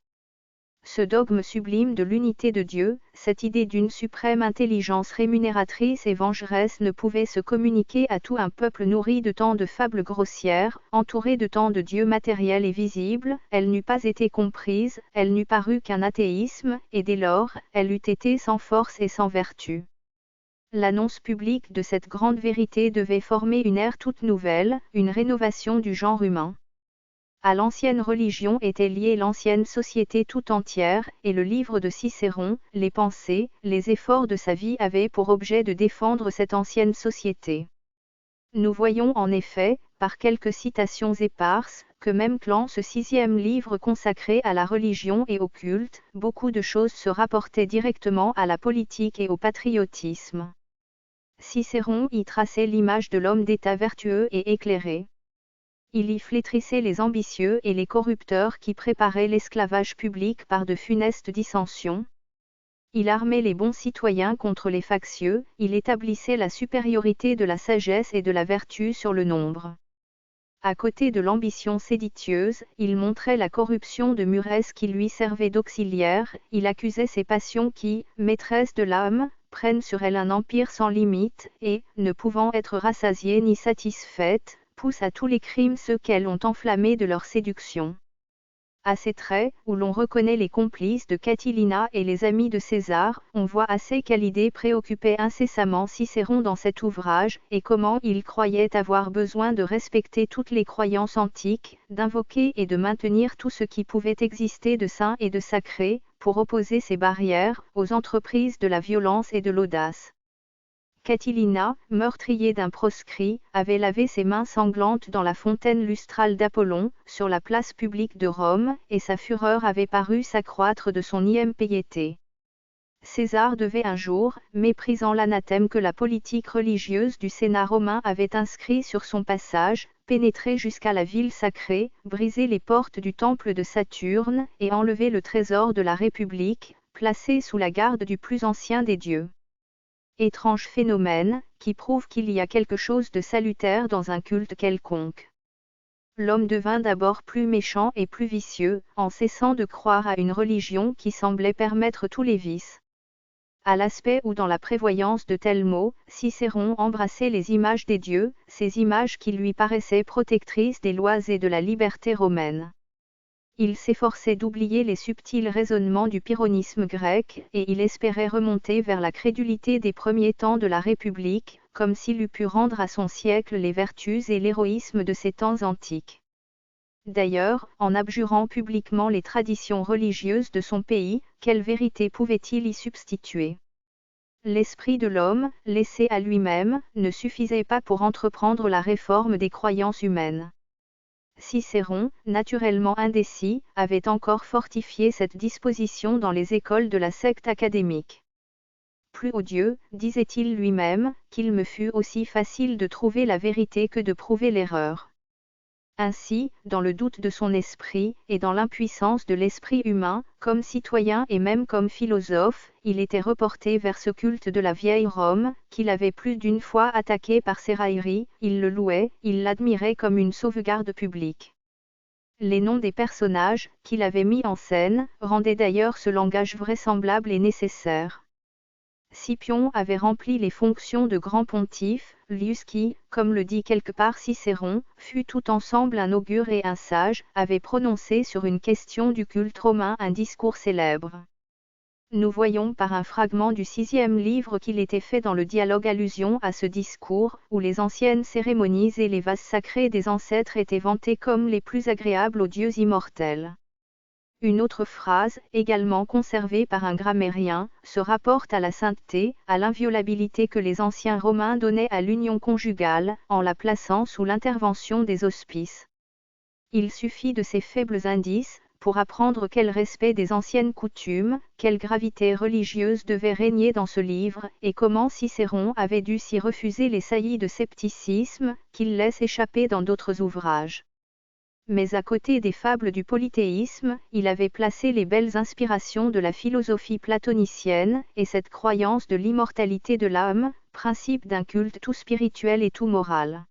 Ce dogme sublime de l'unité de Dieu, cette idée d'une suprême intelligence rémunératrice et vengeresse ne pouvait se communiquer à tout un peuple nourri de tant de fables grossières, entouré de tant de dieux matériels et visibles, elle n'eût pas été comprise, elle n'eût paru qu'un athéisme, et dès lors, elle eût été sans force et sans vertu. L'annonce publique de cette grande vérité devait former une ère toute nouvelle, une rénovation du genre humain. À l'ancienne religion était liée l'ancienne société tout entière, et le livre de Cicéron, les pensées, les efforts de sa vie avaient pour objet de défendre cette ancienne société. Nous voyons en effet, par quelques citations éparses, que même dans ce 6e livre consacré à la religion et au culte, beaucoup de choses se rapportaient directement à la politique et au patriotisme. Cicéron y traçait l'image de l'homme d'État vertueux et éclairé. Il y flétrissait les ambitieux et les corrupteurs qui préparaient l'esclavage public par de funestes dissensions. Il armait les bons citoyens contre les factieux, il établissait la supériorité de la sagesse et de la vertu sur le nombre. À côté de l'ambition séditieuse, il montrait la corruption de Murès qui lui servait d'auxiliaire, il accusait ces passions qui, maîtresses de l'âme, prennent sur elles un empire sans limite, et, ne pouvant être rassasiées ni satisfaites, poussent à tous les crimes ceux qu'elles ont enflammés de leur séduction. À ces traits, où l'on reconnaît les complices de Catilina et les amis de César, on voit assez quelle idée préoccupait incessamment Cicéron dans cet ouvrage, et comment il croyait avoir besoin de respecter toutes les croyances antiques, d'invoquer et de maintenir tout ce qui pouvait exister de saint et de sacré, pour opposer ces barrières aux entreprises de la violence et de l'audace. Catilina, meurtrier d'un proscrit, avait lavé ses mains sanglantes dans la fontaine lustrale d'Apollon, sur la place publique de Rome, et sa fureur avait paru s'accroître de son piété. César devait un jour, méprisant l'anathème que la politique religieuse du Sénat romain avait inscrit sur son passage, pénétrer jusqu'à la ville sacrée, briser les portes du temple de Saturne, et enlever le trésor de la République, placé sous la garde du plus ancien des dieux. Étrange phénomène, qui prouve qu'il y a quelque chose de salutaire dans un culte quelconque. L'homme devint d'abord plus méchant et plus vicieux, en cessant de croire à une religion qui semblait permettre tous les vices. À l'aspect ou dans la prévoyance de tels mots, Cicéron embrassait les images des dieux, ces images qui lui paraissaient protectrices des lois et de la liberté romaine. Il s'efforçait d'oublier les subtils raisonnements du pyrrhonisme grec, et il espérait remonter vers la crédulité des premiers temps de la République, comme s'il eût pu rendre à son siècle les vertus et l'héroïsme de ces temps antiques. D'ailleurs, en abjurant publiquement les traditions religieuses de son pays, quelle vérité pouvait-il y substituer ? L'esprit de l'homme, laissé à lui-même, ne suffisait pas pour entreprendre la réforme des croyances humaines. Cicéron, naturellement indécis, avait encore fortifié cette disposition dans les écoles de la secte académique. Plus odieux, disait-il lui-même, qu'il me fût aussi facile de trouver la vérité que de prouver l'erreur. Ainsi, dans le doute de son esprit, et dans l'impuissance de l'esprit humain, comme citoyen et même comme philosophe, il était reporté vers ce culte de la vieille Rome, qu'il avait plus d'une fois attaqué par ses railleries, il le louait, il l'admirait comme une sauvegarde publique. Les noms des personnages, qu'il avait mis en scène, rendaient d'ailleurs ce langage vraisemblable et nécessaire. Scipion avait rempli les fonctions de grand pontife, Lius qui, comme le dit quelque part Cicéron, fut tout ensemble un augure et un sage, avait prononcé sur une question du culte romain un discours célèbre. Nous voyons par un fragment du 6e livre qu'il était fait dans le dialogue allusion à ce discours, où les anciennes cérémonies et les vases sacrés des ancêtres étaient vantés comme les plus agréables aux dieux immortels. Une autre phrase, également conservée par un grammairien, se rapporte à la sainteté, à l'inviolabilité que les anciens Romains donnaient à l'union conjugale, en la plaçant sous l'intervention des auspices. Il suffit de ces faibles indices, pour apprendre quel respect des anciennes coutumes, quelle gravité religieuse devait régner dans ce livre, et comment Cicéron avait dû s'y refuser les saillies de scepticisme, qu'il laisse échapper dans d'autres ouvrages. Mais à côté des fables du polythéisme, il avait placé les belles inspirations de la philosophie platonicienne, et cette croyance de l'immortalité de l'âme, principe d'un culte tout spirituel et tout moral.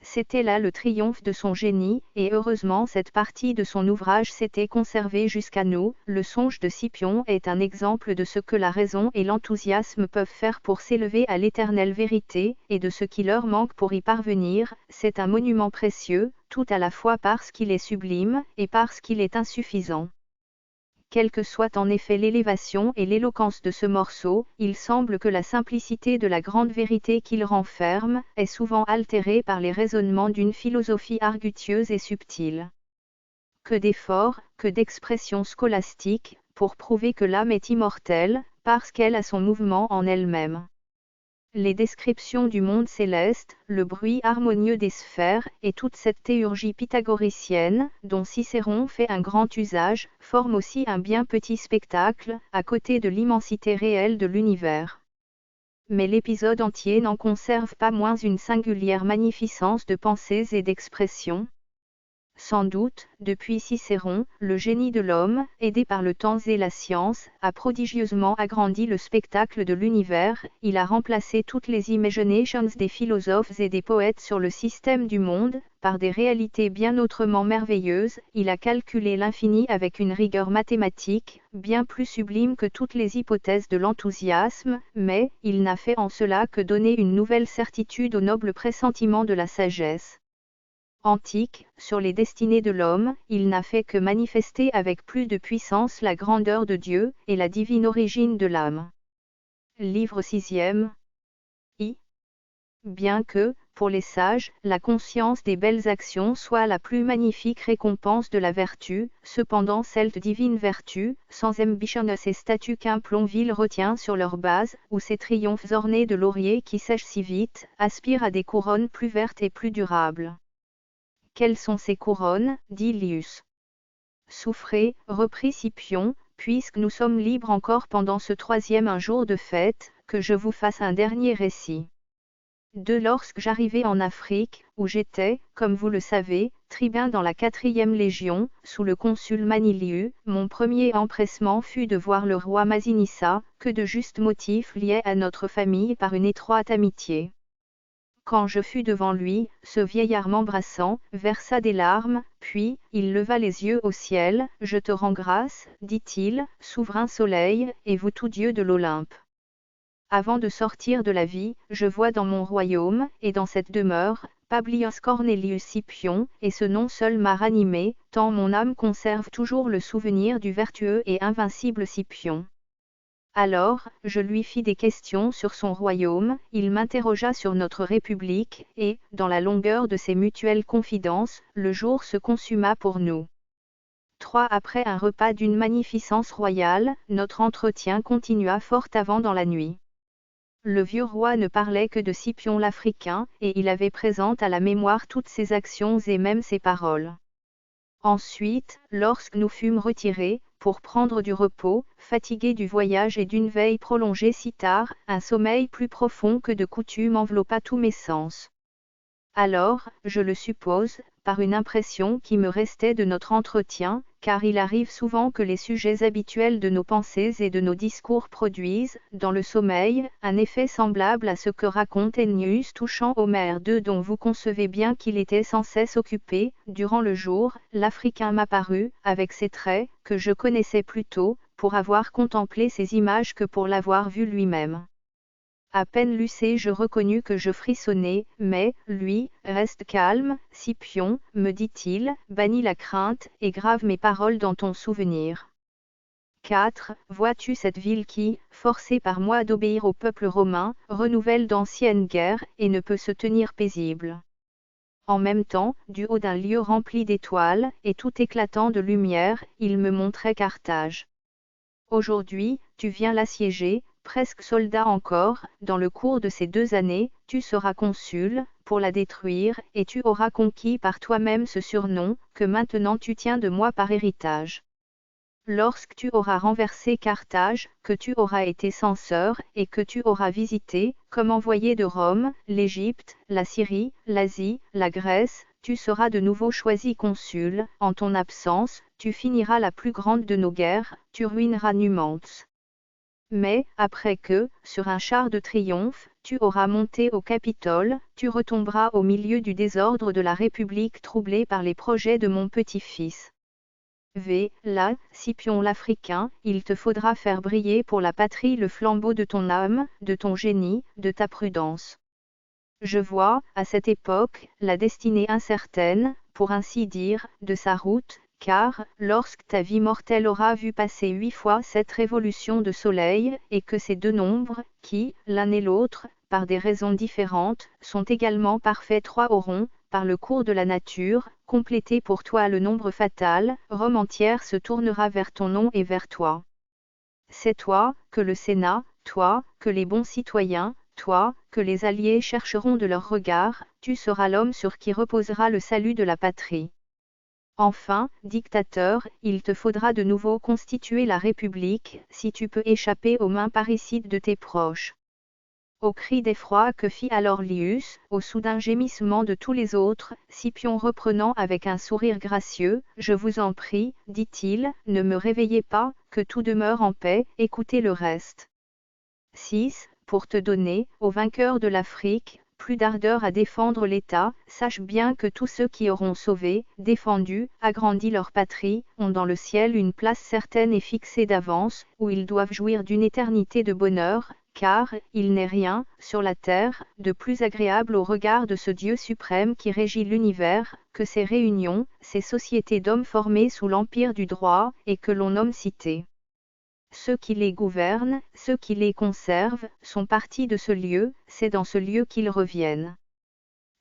C'était là le triomphe de son génie, et heureusement cette partie de son ouvrage s'était conservée jusqu'à nous. Le songe de Scipion est un exemple de ce que la raison et l'enthousiasme peuvent faire pour s'élever à l'éternelle vérité, et de ce qui leur manque pour y parvenir. C'est un monument précieux, tout à la fois parce qu'il est sublime, et parce qu'il est insuffisant. Quelle que soit en effet l'élévation et l'éloquence de ce morceau, il semble que la simplicité de la grande vérité qu'il renferme est souvent altérée par les raisonnements d'une philosophie argutieuse et subtile. Que d'efforts, que d'expressions scolastiques, pour prouver que l'âme est immortelle, parce qu'elle a son mouvement en elle-même. Les descriptions du monde céleste, le bruit harmonieux des sphères, et toute cette théurgie pythagoricienne, dont Cicéron fait un grand usage, forment aussi un bien petit spectacle, à côté de l'immensité réelle de l'univers. Mais l'épisode entier n'en conserve pas moins une singulière magnificence de pensées et d'expressions. Sans doute, depuis Cicéron, le génie de l'homme, aidé par le temps et la science, a prodigieusement agrandi le spectacle de l'univers. Il a remplacé toutes les imaginations des philosophes et des poètes sur le système du monde, par des réalités bien autrement merveilleuses. Il a calculé l'infini avec une rigueur mathématique, bien plus sublime que toutes les hypothèses de l'enthousiasme, mais il n'a fait en cela que donner une nouvelle certitude au noble pressentiment de la sagesse antique, sur les destinées de l'homme. Il n'a fait que manifester avec plus de puissance la grandeur de Dieu, et la divine origine de l'âme. Livre 6e. Bien que, pour les sages, la conscience des belles actions soit la plus magnifique récompense de la vertu, cependant cette divine vertu, sans ambition et statuts qu'un Plonville retient sur leur base, ou ces triomphes ornés de lauriers qui sèchent si vite, aspirent à des couronnes plus vertes et plus durables. Quelles sont ces couronnes, dit Lius. Souffrez, reprit Scipion, puisque nous sommes libres encore pendant ce troisième un jour de fête, que je vous fasse un dernier récit. Lorsque j'arrivai en Afrique, où j'étais, comme vous le savez, tribun dans la 4e légion, sous le consul Maniliu, mon premier empressement fut de voir le roi Masinissa, que de justes motifs liaient à notre famille par une étroite amitié. Quand je fus devant lui, ce vieillard m'embrassant, versa des larmes, puis, il leva les yeux au ciel. « Je te rends grâce, dit-il, souverain soleil, et vous tout dieu de l'Olympe. Avant de sortir de la vie, je vois dans mon royaume, et dans cette demeure, Publius Cornelius Scipion, et ce nom seul m'a ranimé, tant mon âme conserve toujours le souvenir du vertueux et invincible Scipion. » Alors, je lui fis des questions sur son royaume, il m'interrogea sur notre République, et, dans la longueur de ces mutuelles confidences, le jour se consumma pour nous. Après un repas d'une magnificence royale, notre entretien continua fort avant dans la nuit. Le vieux roi ne parlait que de Scipion l'Africain, et il avait présente à la mémoire toutes ses actions et même ses paroles. Ensuite, lorsque nous fûmes retirés, pour prendre du repos, fatigués du voyage et d'une veille prolongée si tard, un sommeil plus profond que de coutume enveloppa tous mes sens. Alors, je le suppose, par une impression qui me restait de notre entretien, car il arrive souvent que les sujets habituels de nos pensées et de nos discours produisent, dans le sommeil, un effet semblable à ce que raconte Ennius touchant Homère II, dont vous concevez bien qu'il était sans cesse occupé. Durant le jour, l'Africain m'apparut, avec ses traits, que je connaissais plutôt, pour avoir contemplé ces images que pour l'avoir vu lui-même. À peine lucé, je reconnus que je frissonnais, mais, lui, reste calme, Scipion, me dit-il, bannis la crainte, et grave mes paroles dans ton souvenir. 4. Vois-tu cette ville qui, forcée par moi d'obéir au peuple romain, renouvelle d'anciennes guerres, et ne peut se tenir paisible. En même temps, du haut d'un lieu rempli d'étoiles, et tout éclatant de lumière, il me montrait Carthage. Aujourd'hui, tu viens l'assiéger, presque soldat encore, dans le cours de ces 2 années, tu seras consul, pour la détruire, et tu auras conquis par toi-même ce surnom, que maintenant tu tiens de moi par héritage. Lorsque tu auras renversé Carthage, que tu auras été censeur, et que tu auras visité, comme envoyé de Rome, l'Égypte, la Syrie, l'Asie, la Grèce, tu seras de nouveau choisi consul, en ton absence, tu finiras la plus grande de nos guerres, tu ruineras Numanthe. Mais, après que, sur un char de triomphe, tu auras monté au Capitole, tu retomberas au milieu du désordre de la République troublée par les projets de mon petit-fils. Là, Scipion l'Africain, il te faudra faire briller pour la patrie le flambeau de ton âme, de ton génie, de ta prudence. Je vois, à cette époque, la destinée incertaine, pour ainsi dire, de sa route, car, lorsque ta vie mortelle aura vu passer 8 fois cette révolution de soleil, et que ces 2 nombres, qui, l'un et l'autre, par des raisons différentes, sont également parfaits 3 auront, par le cours de la nature, complété pour toi le nombre fatal, Rome entière se tournera vers ton nom et vers toi. C'est toi, que le Sénat, toi, que les bons citoyens, toi, que les alliés chercheront de leur regard, tu seras l'homme sur qui reposera le salut de la patrie. Enfin, dictateur, il te faudra de nouveau constituer la République, si tu peux échapper aux mains parricides de tes proches. Au cri d'effroi que fit alors Lius, au soudain gémissement de tous les autres, Scipion reprenant avec un sourire gracieux, « Je vous en prie, dit-il, ne me réveillez pas, que tout demeure en paix, écoutez le reste. 6. Pour te donner, aux vainqueurs de l'Afrique, plus d'ardeur à défendre l'État, sache bien que tous ceux qui auront sauvé, défendu, agrandi leur patrie, ont dans le ciel une place certaine et fixée d'avance, où ils doivent jouir d'une éternité de bonheur, car il n'est rien, sur la terre, de plus agréable au regard de ce Dieu suprême qui régit l'univers, que ces réunions, ces sociétés d'hommes formés sous l'empire du droit, et que l'on nomme cités. Ceux qui les gouvernent, ceux qui les conservent, sont partis de ce lieu, c'est dans ce lieu qu'ils reviennent.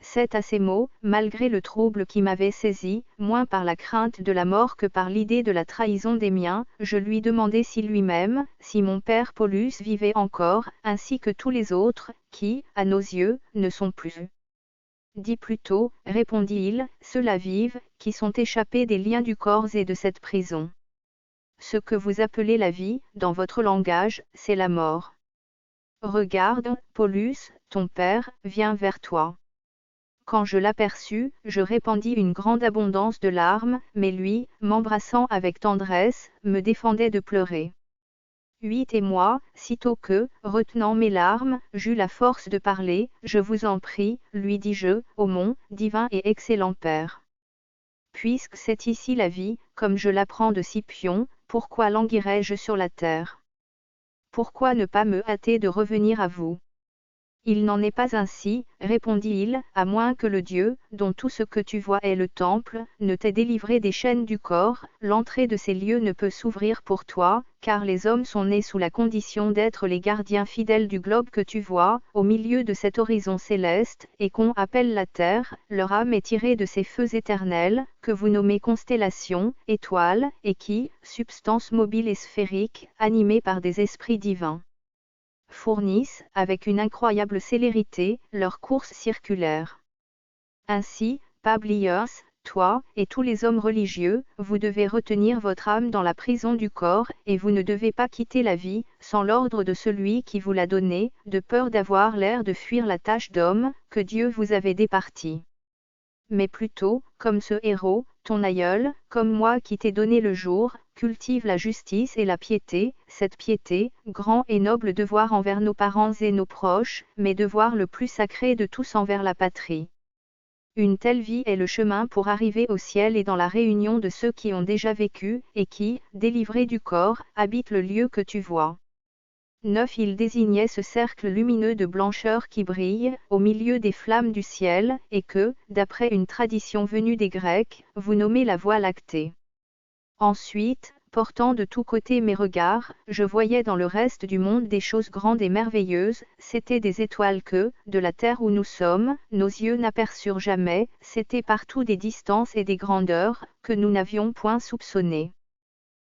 C'est à ces mots, malgré le trouble qui m'avait saisi, moins par la crainte de la mort que par l'idée de la trahison des miens, je lui demandai si lui-même, si mon père Paulus vivait encore, ainsi que tous les autres, qui, à nos yeux, ne sont plus. Dis plutôt, répondit-il, ceux-là vivent, qui sont échappés des liens du corps et de cette prison. Ce que vous appelez la vie, dans votre langage, c'est la mort. Regarde, Paulus, ton père, vient vers toi. Quand je l'aperçus, je répandis une grande abondance de larmes, mais lui, m'embrassant avec tendresse, me défendait de pleurer. 8 Et moi, sitôt que, retenant mes larmes, j'eus la force de parler, je vous en prie, lui dis-je, ô mon divin et excellent Père. Puisque c'est ici la vie, comme je l'apprends de Scipion, pourquoi languirais-je sur la terre? Pourquoi ne pas me hâter de revenir à vous? Il n'en est pas ainsi, répondit-il, à moins que le Dieu, dont tout ce que tu vois est le temple, ne t'ait délivré des chaînes du corps, l'entrée de ces lieux ne peut s'ouvrir pour toi, car les hommes sont nés sous la condition d'être les gardiens fidèles du globe que tu vois, au milieu de cet horizon céleste, et qu'on appelle la terre, leur âme est tirée de ces feux éternels, que vous nommez constellations, étoiles, et qui, substance mobile et sphérique, animée par des esprits divins, fournissent, avec une incroyable célérité, leur course circulaire. Ainsi, Publius, toi, et tous les hommes religieux, vous devez retenir votre âme dans la prison du corps, et vous ne devez pas quitter la vie, sans l'ordre de celui qui vous l'a donnée, de peur d'avoir l'air de fuir la tâche d'homme, que Dieu vous avait départie. Mais plutôt, comme ce héros, ton aïeul, comme moi qui t'ai donné le jour, cultive la justice et la piété, cette piété, grand et noble devoir envers nos parents et nos proches, mais devoir le plus sacré de tous envers la patrie. Une telle vie est le chemin pour arriver au ciel et dans la réunion de ceux qui ont déjà vécu, et qui, délivrés du corps, habitent le lieu que tu vois. 9 Il désignait ce cercle lumineux de blancheur qui brille, au milieu des flammes du ciel, et que, d'après une tradition venue des Grecs, vous nommez la Voie lactée. Ensuite, portant de tous côtés mes regards, je voyais dans le reste du monde des choses grandes et merveilleuses, c'étaient des étoiles que, de la terre où nous sommes, nos yeux n'aperçurent jamais, c'étaient partout des distances et des grandeurs, que nous n'avions point soupçonnées.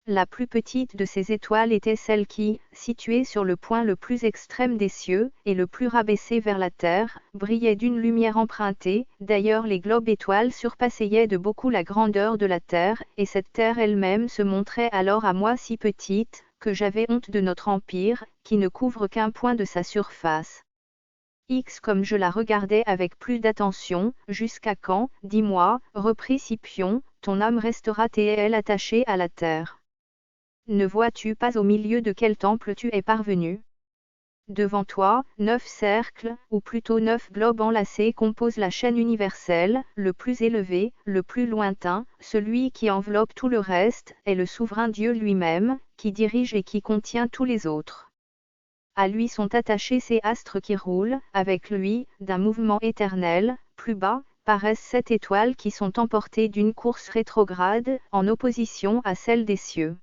La plus petite de ces étoiles était celle qui, située sur le point le plus extrême des cieux, et le plus rabaissée vers la terre, brillait d'une lumière empruntée. D'ailleurs les globes étoiles surpassaient de beaucoup la grandeur de la terre, et cette terre elle-même se montrait alors à moi si petite, que j'avais honte de notre empire, qui ne couvre qu'un point de sa surface. Comme je la regardais avec plus d'attention, jusqu'à quand, dis-moi, reprit Scipion, ton âme restera elle attachée à la terre. Ne vois-tu pas au milieu de quel temple tu es parvenu? Devant toi, 9 cercles, ou plutôt 9 globes enlacés composent la chaîne universelle, le plus élevé, le plus lointain, celui qui enveloppe tout le reste, est le souverain Dieu lui-même, qui dirige et qui contient tous les autres. À lui sont attachés ces astres qui roulent, avec lui, d'un mouvement éternel. Plus bas, paraissent 7 étoiles qui sont emportées d'une course rétrograde, en opposition à celle des cieux.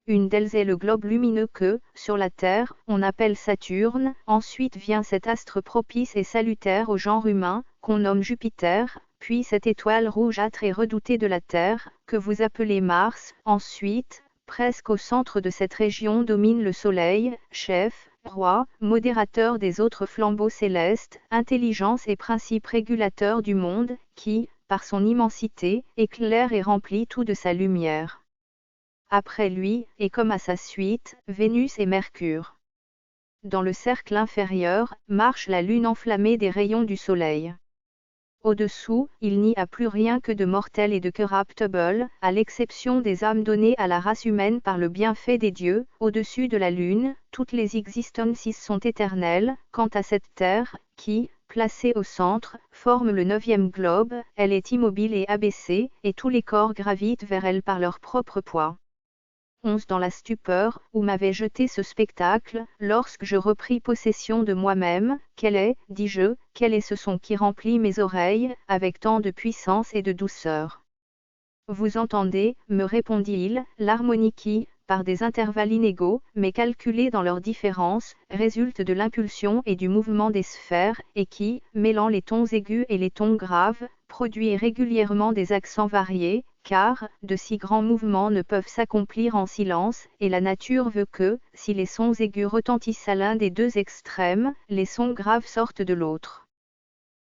Une d'elles est le globe lumineux que, sur la Terre, on appelle Saturne. Ensuite vient cet astre propice et salutaire au genre humain, qu'on nomme Jupiter, puis cette étoile rougeâtre et redoutée de la Terre, que vous appelez Mars. Ensuite, presque au centre de cette région domine le Soleil, chef, roi, modérateur des autres flambeaux célestes, intelligence et principe régulateur du monde, qui, par son immensité, éclaire et remplit tout de sa lumière. Après lui, et comme à sa suite, Vénus et Mercure. Dans le cercle inférieur, marche la lune enflammée des rayons du soleil. Au-dessous, il n'y a plus rien que de mortel et de corruptible, à l'exception des âmes données à la race humaine par le bienfait des dieux. Au-dessus de la lune, toutes les existences sont éternelles. Quant à cette terre, qui, placée au centre, forme le 9e globe, elle est immobile et abaissée, et tous les corps gravitent vers elle par leur propre poids. 11 Dans la stupeur, où m'avait jeté ce spectacle, lorsque je repris possession de moi-même, quel est, dis-je, quel est ce son qui remplit mes oreilles, avec tant de puissance et de douceur? Vous entendez, me répondit-il, l'harmonie qui, par des intervalles inégaux, mais calculés dans leur différence, résulte de l'impulsion et du mouvement des sphères, et qui, mêlant les tons aigus et les tons graves, produit régulièrement des accents variés, car, de si grands mouvements ne peuvent s'accomplir en silence, et la nature veut que, si les sons aigus retentissent à l'un des deux extrêmes, les sons graves sortent de l'autre.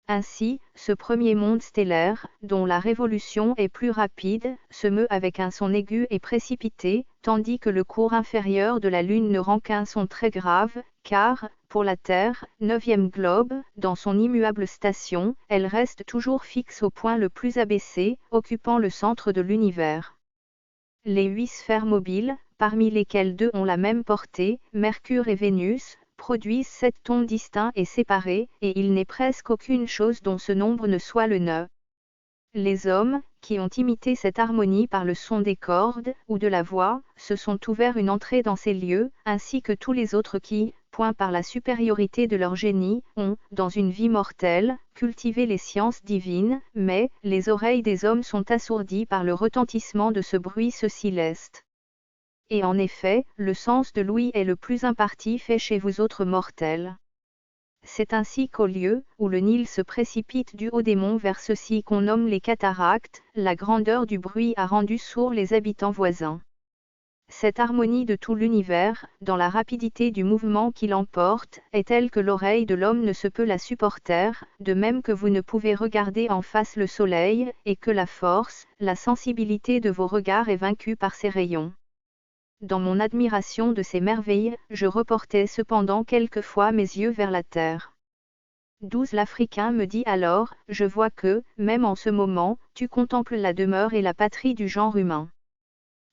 Ainsi, ce premier monde stellaire, dont la révolution est plus rapide, se meut avec un son aigu et précipité, tandis que le cours inférieur de la Lune ne rend qu'un son très grave, car, pour la Terre, 9e globe, dans son immuable station, elle reste toujours fixe au point le plus abaissé, occupant le centre de l'univers. Les 8 sphères mobiles, parmi lesquelles 2 ont la même portée, Mercure et Vénus, produisent 7 tons distincts et séparés, et il n'est presque aucune chose dont ce nombre ne soit le nœud. Les hommes, qui ont imité cette harmonie par le son des cordes, ou de la voix, se sont ouverts une entrée dans ces lieux, ainsi que tous les autres qui, point par la supériorité de leur génie, ont, dans une vie mortelle, cultivé les sciences divines, mais, les oreilles des hommes sont assourdies par le retentissement de ce bruit céleste. Et en effet, le sens de l'ouïe est le plus imparti fait chez vous autres mortels. C'est ainsi qu'au lieu où le Nil se précipite du haut des monts vers ceux-ci qu'on nomme les cataractes, la grandeur du bruit a rendu sourds les habitants voisins. Cette harmonie de tout l'univers, dans la rapidité du mouvement qui l'emporte, est telle que l'oreille de l'homme ne se peut la supporter, de même que vous ne pouvez regarder en face le soleil, et que la force, la sensibilité de vos regards est vaincue par ses rayons. Dans mon admiration de ces merveilles, je reportais cependant quelquefois mes yeux vers la terre. 12 L'Africain me dit alors, je vois que, même en ce moment, tu contemples la demeure et la patrie du genre humain.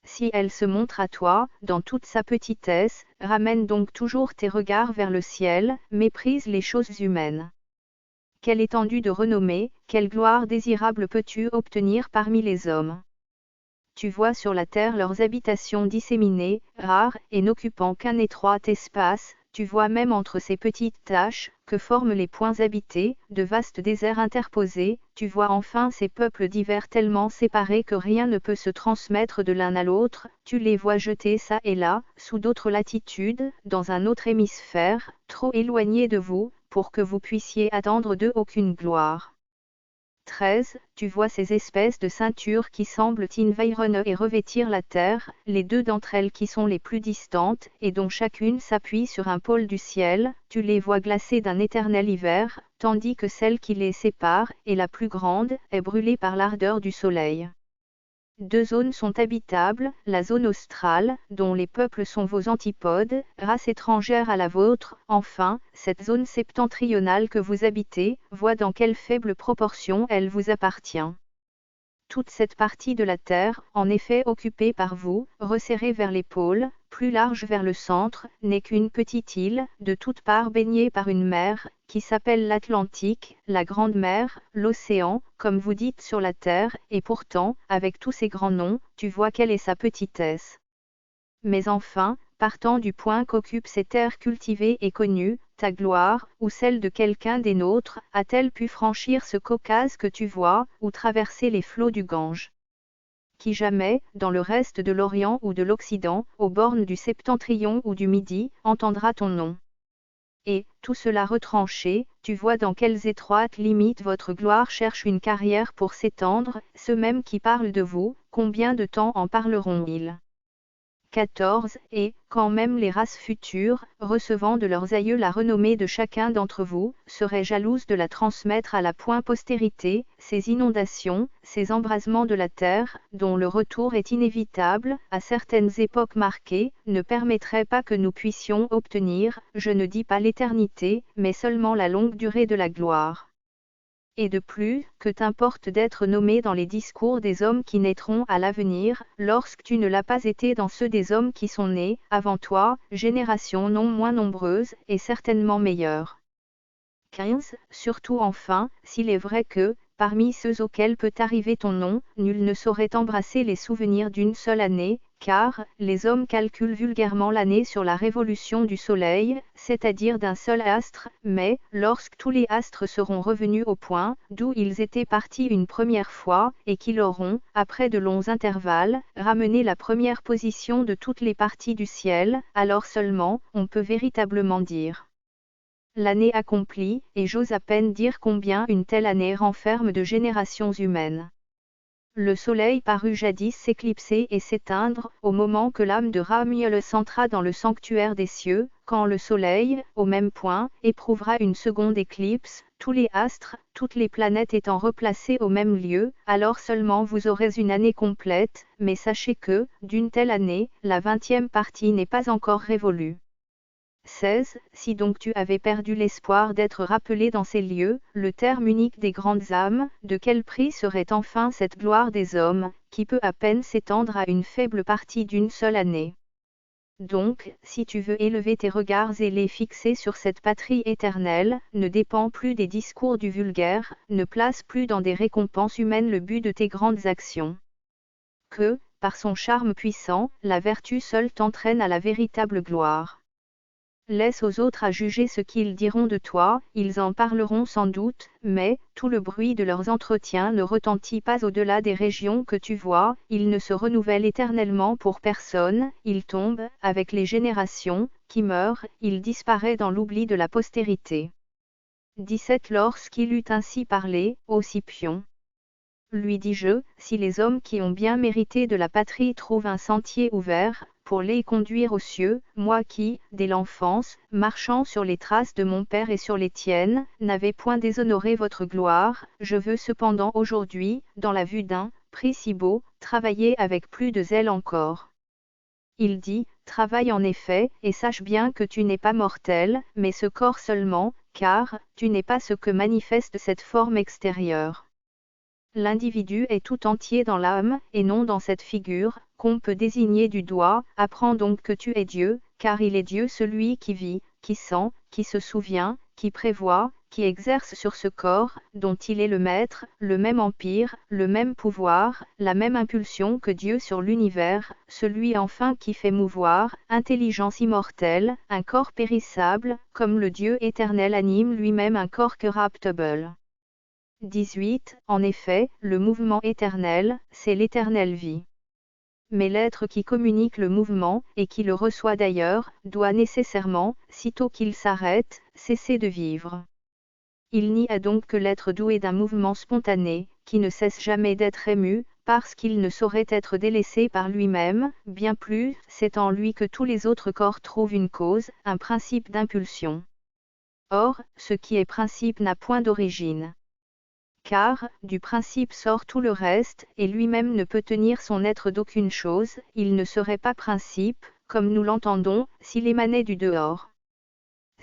Si elle se montre à toi, dans toute sa petitesse, ramène donc toujours tes regards vers le ciel, méprise les choses humaines. Quelle étendue de renommée, quelle gloire désirable peux-tu obtenir parmi les hommes? Tu vois sur la terre leurs habitations disséminées, rares, et n'occupant qu'un étroit espace, tu vois même entre ces petites taches, que forment les points habités, de vastes déserts interposés, tu vois enfin ces peuples divers tellement séparés que rien ne peut se transmettre de l'un à l'autre, tu les vois jetés çà et là, sous d'autres latitudes, dans un autre hémisphère, trop éloignés de vous, pour que vous puissiez attendre d'eux aucune gloire. 13. Tu vois ces espèces de ceintures qui semblent environner et revêtir la Terre, les deux d'entre elles qui sont les plus distantes, et dont chacune s'appuie sur un pôle du ciel, tu les vois glacées d'un éternel hiver, tandis que celle qui les sépare, et la plus grande, est brûlée par l'ardeur du soleil. Deux zones sont habitables, la zone australe, dont les peuples sont vos antipodes, race étrangère à la vôtre, enfin, cette zone septentrionale que vous habitez, vois dans quelle faible proportion elle vous appartient. Toute cette partie de la Terre, en effet occupée par vous, resserrée vers les pôles, plus large vers le centre, n'est qu'une petite île, de toutes parts baignée par une mer, qui s'appelle l'Atlantique, la Grande Mer, l'océan, comme vous dites sur la Terre, et pourtant, avec tous ces grands noms, tu vois quelle est sa petitesse. Mais enfin, partant du point qu'occupent ces terres cultivées et connues, ta gloire, ou celle de quelqu'un des nôtres, a-t-elle pu franchir ce Caucase que tu vois, ou traverser les flots du Gange? Qui jamais, dans le reste de l'Orient ou de l'Occident, aux bornes du Septentrion ou du Midi, entendra ton nom. Et, tout cela retranché, tu vois dans quelles étroites limites votre gloire cherche une carrière pour s'étendre, ceux mêmes qui parlent de vous, combien de temps en parleront-ils? 14. Et, quand même les races futures, recevant de leurs aïeux la renommée de chacun d'entre vous, seraient jalouses de la transmettre à la postérité, ces inondations, ces embrasements de la terre, dont le retour est inévitable, à certaines époques marquées, ne permettraient pas que nous puissions obtenir, je ne dis pas l'éternité, mais seulement la longue durée de la gloire. Et de plus, que t'importe d'être nommé dans les discours des hommes qui naîtront à l'avenir, lorsque tu ne l'as pas été dans ceux des hommes qui sont nés, avant toi, génération non moins nombreuse, et certainement meilleure. 15. Surtout enfin, s'il est vrai que, parmi ceux auxquels peut arriver ton nom, nul ne saurait embrasser les souvenirs d'une seule année, car, les hommes calculent vulgairement l'année sur la révolution du Soleil, c'est-à-dire d'un seul astre, mais, lorsque tous les astres seront revenus au point, d'où ils étaient partis une première fois, et qu'ils auront, après de longs intervalles, ramené la première position de toutes les parties du ciel, alors seulement, on peut véritablement dire l'année accomplie, et j'ose à peine dire combien une telle année renferme de générations humaines. Le soleil parut jadis s'éclipser et s'éteindre, au moment que l'âme de Ramiel s'entra dans le sanctuaire des cieux, quand le soleil, au même point, éprouvera une seconde éclipse, tous les astres, toutes les planètes étant replacées au même lieu, alors seulement vous aurez une année complète, mais sachez que, d'une telle année, la 20e partie n'est pas encore révolue. 16. Si donc tu avais perdu l'espoir d'être rappelé dans ces lieux, le terme unique des grandes âmes, de quel prix serait enfin cette gloire des hommes, qui peut à peine s'étendre à une faible partie d'une seule année? Donc, si tu veux élever tes regards et les fixer sur cette patrie éternelle, ne dépend plus des discours du vulgaire, ne place plus dans des récompenses humaines le but de tes grandes actions. Que, par son charme puissant, la vertu seule t'entraîne à la véritable gloire. Laisse aux autres à juger ce qu'ils diront de toi, ils en parleront sans doute, mais, tout le bruit de leurs entretiens ne retentit pas au-delà des régions que tu vois, ils ne se renouvellent éternellement pour personne, ils tombent, avec les générations, qui meurent, il disparaît dans l'oubli de la postérité. 17. Lorsqu'il eut ainsi parlé, ô Scipion, lui dis-je, si les hommes qui ont bien mérité de la patrie trouvent un sentier ouvert, pour les conduire aux cieux, moi qui, dès l'enfance, marchant sur les traces de mon père et sur les tiennes, n'avais point déshonoré votre gloire, je veux cependant aujourd'hui, dans la vue d'un prix si beau, travailler avec plus de zèle encore. Il dit, travaille en effet, et sache bien que tu n'es pas mortel, mais ce corps seulement, car, tu n'es pas ce que manifeste cette forme extérieure. L'individu est tout entier dans l'âme, et non dans cette figure, qu'on peut désigner du doigt. Apprends donc que tu es Dieu, car il est Dieu celui qui vit, qui sent, qui se souvient, qui prévoit, qui exerce sur ce corps, dont il est le maître, le même empire, le même pouvoir, la même impulsion que Dieu sur l'univers, celui enfin qui fait mouvoir, intelligence immortelle, un corps périssable, comme le Dieu éternel anime lui-même un corps corruptible. 18. En effet, le mouvement éternel, c'est l'éternelle vie. Mais l'être qui communique le mouvement, et qui le reçoit d'ailleurs, doit nécessairement, sitôt qu'il s'arrête, cesser de vivre. Il n'y a donc que l'être doué d'un mouvement spontané, qui ne cesse jamais d'être ému, parce qu'il ne saurait être délaissé par lui-même, bien plus, c'est en lui que tous les autres corps trouvent une cause, un principe d'impulsion. Or, ce qui est principe n'a point d'origine. Car, du principe sort tout le reste, et lui-même ne peut tenir son être d'aucune chose, il ne serait pas principe, comme nous l'entendons, s'il émanait du dehors.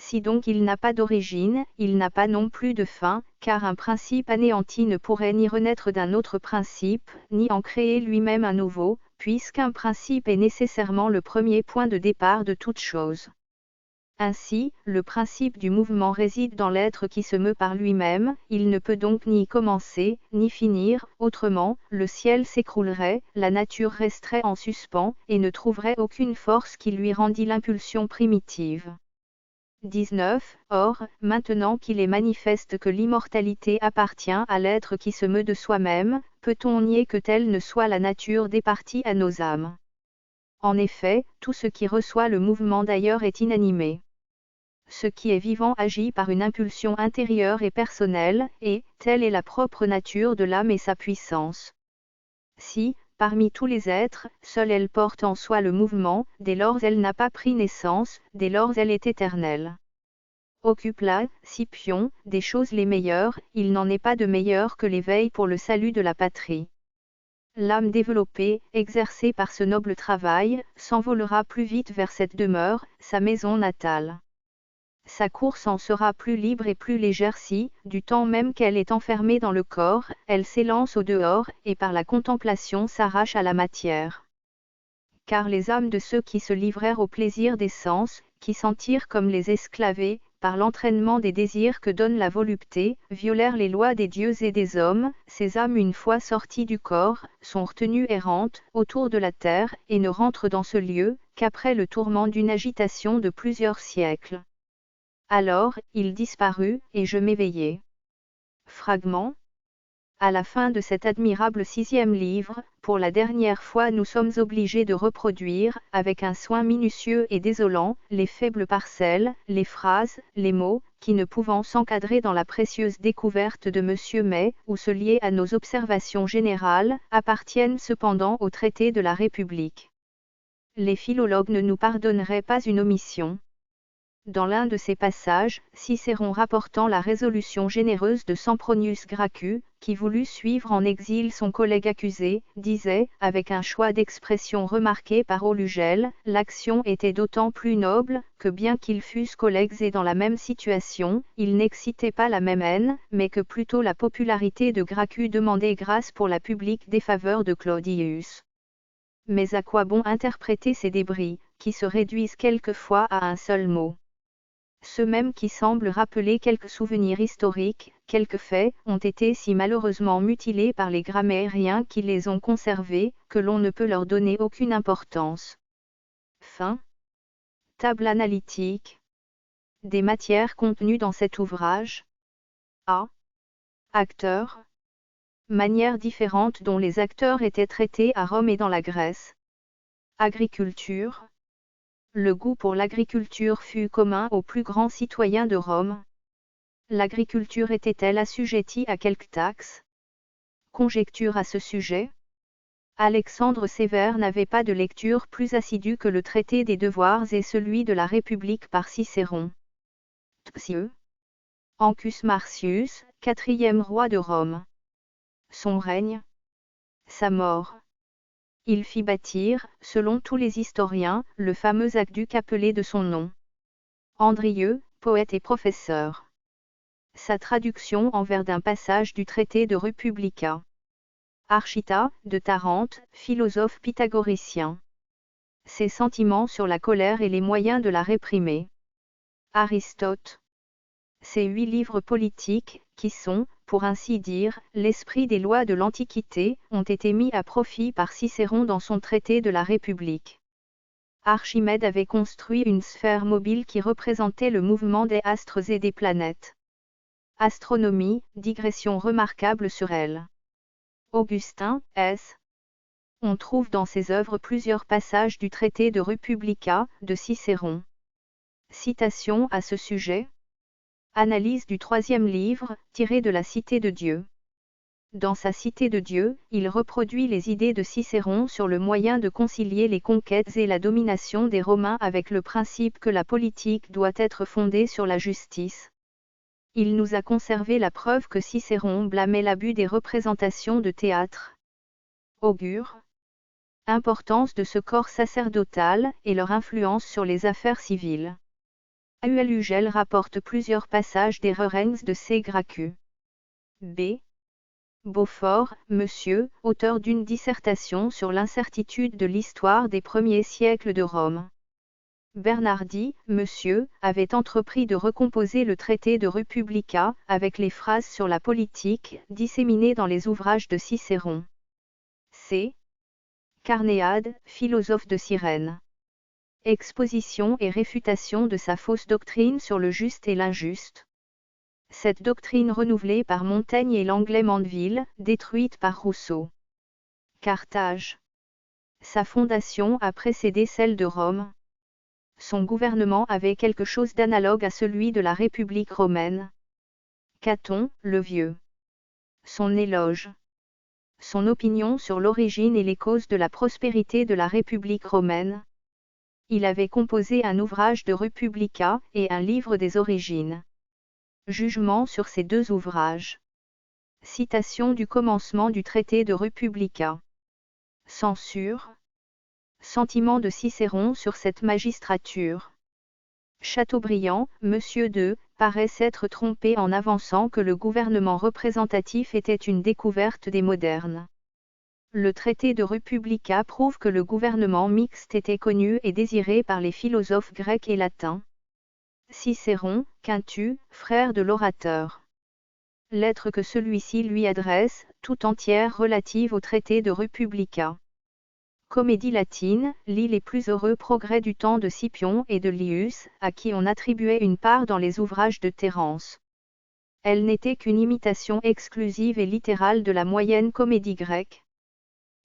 Si donc il n'a pas d'origine, il n'a pas non plus de fin, car un principe anéanti ne pourrait ni renaître d'un autre principe, ni en créer lui-même un nouveau, puisqu'un principe est nécessairement le premier point de départ de toute chose. Ainsi, le principe du mouvement réside dans l'être qui se meut par lui-même, il ne peut donc ni commencer, ni finir, autrement, le ciel s'écroulerait, la nature resterait en suspens, et ne trouverait aucune force qui lui rendît l'impulsion primitive. 19. Or, maintenant qu'il est manifeste que l'immortalité appartient à l'être qui se meut de soi-même, peut-on nier que telle ne soit la nature départie à nos âmes? En effet, tout ce qui reçoit le mouvement d'ailleurs est inanimé. Ce qui est vivant agit par une impulsion intérieure et personnelle, et, telle est la propre nature de l'âme et sa puissance. Si, parmi tous les êtres, seule elle porte en soi le mouvement, dès lors elle n'a pas pris naissance, dès lors elle est éternelle. Occupe-la, Scipion, des choses les meilleures, il n'en est pas de meilleur que l'éveil pour le salut de la patrie. L'âme développée, exercée par ce noble travail, s'envolera plus vite vers cette demeure, sa maison natale. Sa course en sera plus libre et plus légère si, du temps même qu'elle est enfermée dans le corps, elle s'élance au dehors, et par la contemplation s'arrache à la matière. Car les âmes de ceux qui se livrèrent au plaisir des sens, qui sentirent comme les esclavés, par l'entraînement des désirs que donne la volupté, violèrent les lois des dieux et des hommes, ces âmes une fois sorties du corps, sont retenues errantes, autour de la terre, et ne rentrent dans ce lieu, qu'après le tourment d'une agitation de plusieurs siècles. Alors, il disparut, et je m'éveillai. Fragment. À la fin de cet admirable 6e livre, pour la dernière fois nous sommes obligés de reproduire, avec un soin minutieux et désolant, les faibles parcelles, les phrases, les mots, qui ne pouvant s'encadrer dans la précieuse découverte de M. May, ou se lier à nos observations générales, appartiennent cependant au traité de la République. Les philologues ne nous pardonneraient pas une omission. Dans l'un de ces passages, Cicéron rapportant la résolution généreuse de Sempronius Gracchus, qui voulut suivre en exil son collègue accusé, disait, avec un choix d'expression remarqué par Olugel, l'action était d'autant plus noble, que bien qu'ils fussent collègues et dans la même situation, ils n'excitaient pas la même haine, mais que plutôt la popularité de Gracchus demandait grâce pour la publique défaveur de Claudius. Mais à quoi bon interpréter ces débris, qui se réduisent quelquefois à un seul mot? Ceux mêmes qui semblent rappeler quelques souvenirs historiques, quelques faits, ont été si malheureusement mutilés par les grammairiens qui les ont conservés, que l'on ne peut leur donner aucune importance. Fin. Table analytique. Des matières contenues dans cet ouvrage. A. Acteurs. Manières différentes dont les acteurs étaient traités à Rome et dans la Grèce. Agriculture. Le goût pour l'agriculture fut commun aux plus grands citoyens de Rome. L'agriculture était-elle assujettie à quelque taxe? Conjecture à ce sujet. Alexandre Sévère n'avait pas de lecture plus assidue que le traité des devoirs et celui de la République par Cicéron. Ptieu. Ancus Marcius, 4e roi de Rome. Son règne. Sa mort. Il fit bâtir, selon tous les historiens, le fameux aqueduc appelé de son nom. Andrieux, poète et professeur. Sa traduction en vers d'un passage du traité de Republica. Archita, de Tarente, philosophe pythagoricien. Ses sentiments sur la colère et les moyens de la réprimer. Aristote. Ces 8 livres politiques, qui sont, pour ainsi dire, l'esprit des lois de l'Antiquité, ont été mis à profit par Cicéron dans son traité de la République. Archimède avait construit une sphère mobile qui représentait le mouvement des astres et des planètes. Astronomie, digression remarquable sur elle. Augustin, S. On trouve dans ses œuvres plusieurs passages du traité de Republica, de Cicéron. Citation à ce sujet. Analyse du troisième livre, tiré de la Cité de Dieu. Dans sa Cité de Dieu, il reproduit les idées de Cicéron sur le moyen de concilier les conquêtes et la domination des Romains avec le principe que la politique doit être fondée sur la justice. Il nous a conservé la preuve que Cicéron blâmait l'abus des représentations de théâtre. Augure. Importance de ce corps sacerdotal et leur influence sur les affaires civiles. A.U.L. Ugel rapporte plusieurs passages des Rerengs de C. Gracchus. B. Beaufort, monsieur, auteur d'une dissertation sur l'incertitude de l'histoire des premiers siècles de Rome. Bernardi, monsieur, avait entrepris de recomposer le traité de Republica, avec les phrases sur la politique, disséminées dans les ouvrages de Cicéron. C. Carnéade, philosophe de Cyrène. Exposition et réfutation de sa fausse doctrine sur le juste et l'injuste. Cette doctrine renouvelée par Montaigne et l'anglais Mandeville, détruite par Rousseau. Carthage. Sa fondation a précédé celle de Rome. Son gouvernement avait quelque chose d'analogue à celui de la République romaine. Caton, le Vieux. Son éloge. Son opinion sur l'origine et les causes de la prospérité de la République romaine. Il avait composé un ouvrage de Republica et un livre des origines. Jugement sur ces deux ouvrages. Citation du commencement du traité de Republica. Censure. Sentiment de Cicéron sur cette magistrature. Chateaubriand, Monsieur II, paraît s'être trompé en avançant que le gouvernement représentatif était une découverte des modernes. Le traité de Republica prouve que le gouvernement mixte était connu et désiré par les philosophes grecs et latins. Cicéron, Quintus, frère de l'orateur. Lettre que celui-ci lui adresse, tout entière relative au traité de Republica. Comédie latine, lit les plus heureux progrès du temps de Scipion et de Lius, à qui on attribuait une part dans les ouvrages de Terence. Elle n'était qu'une imitation exclusive et littérale de la moyenne comédie grecque.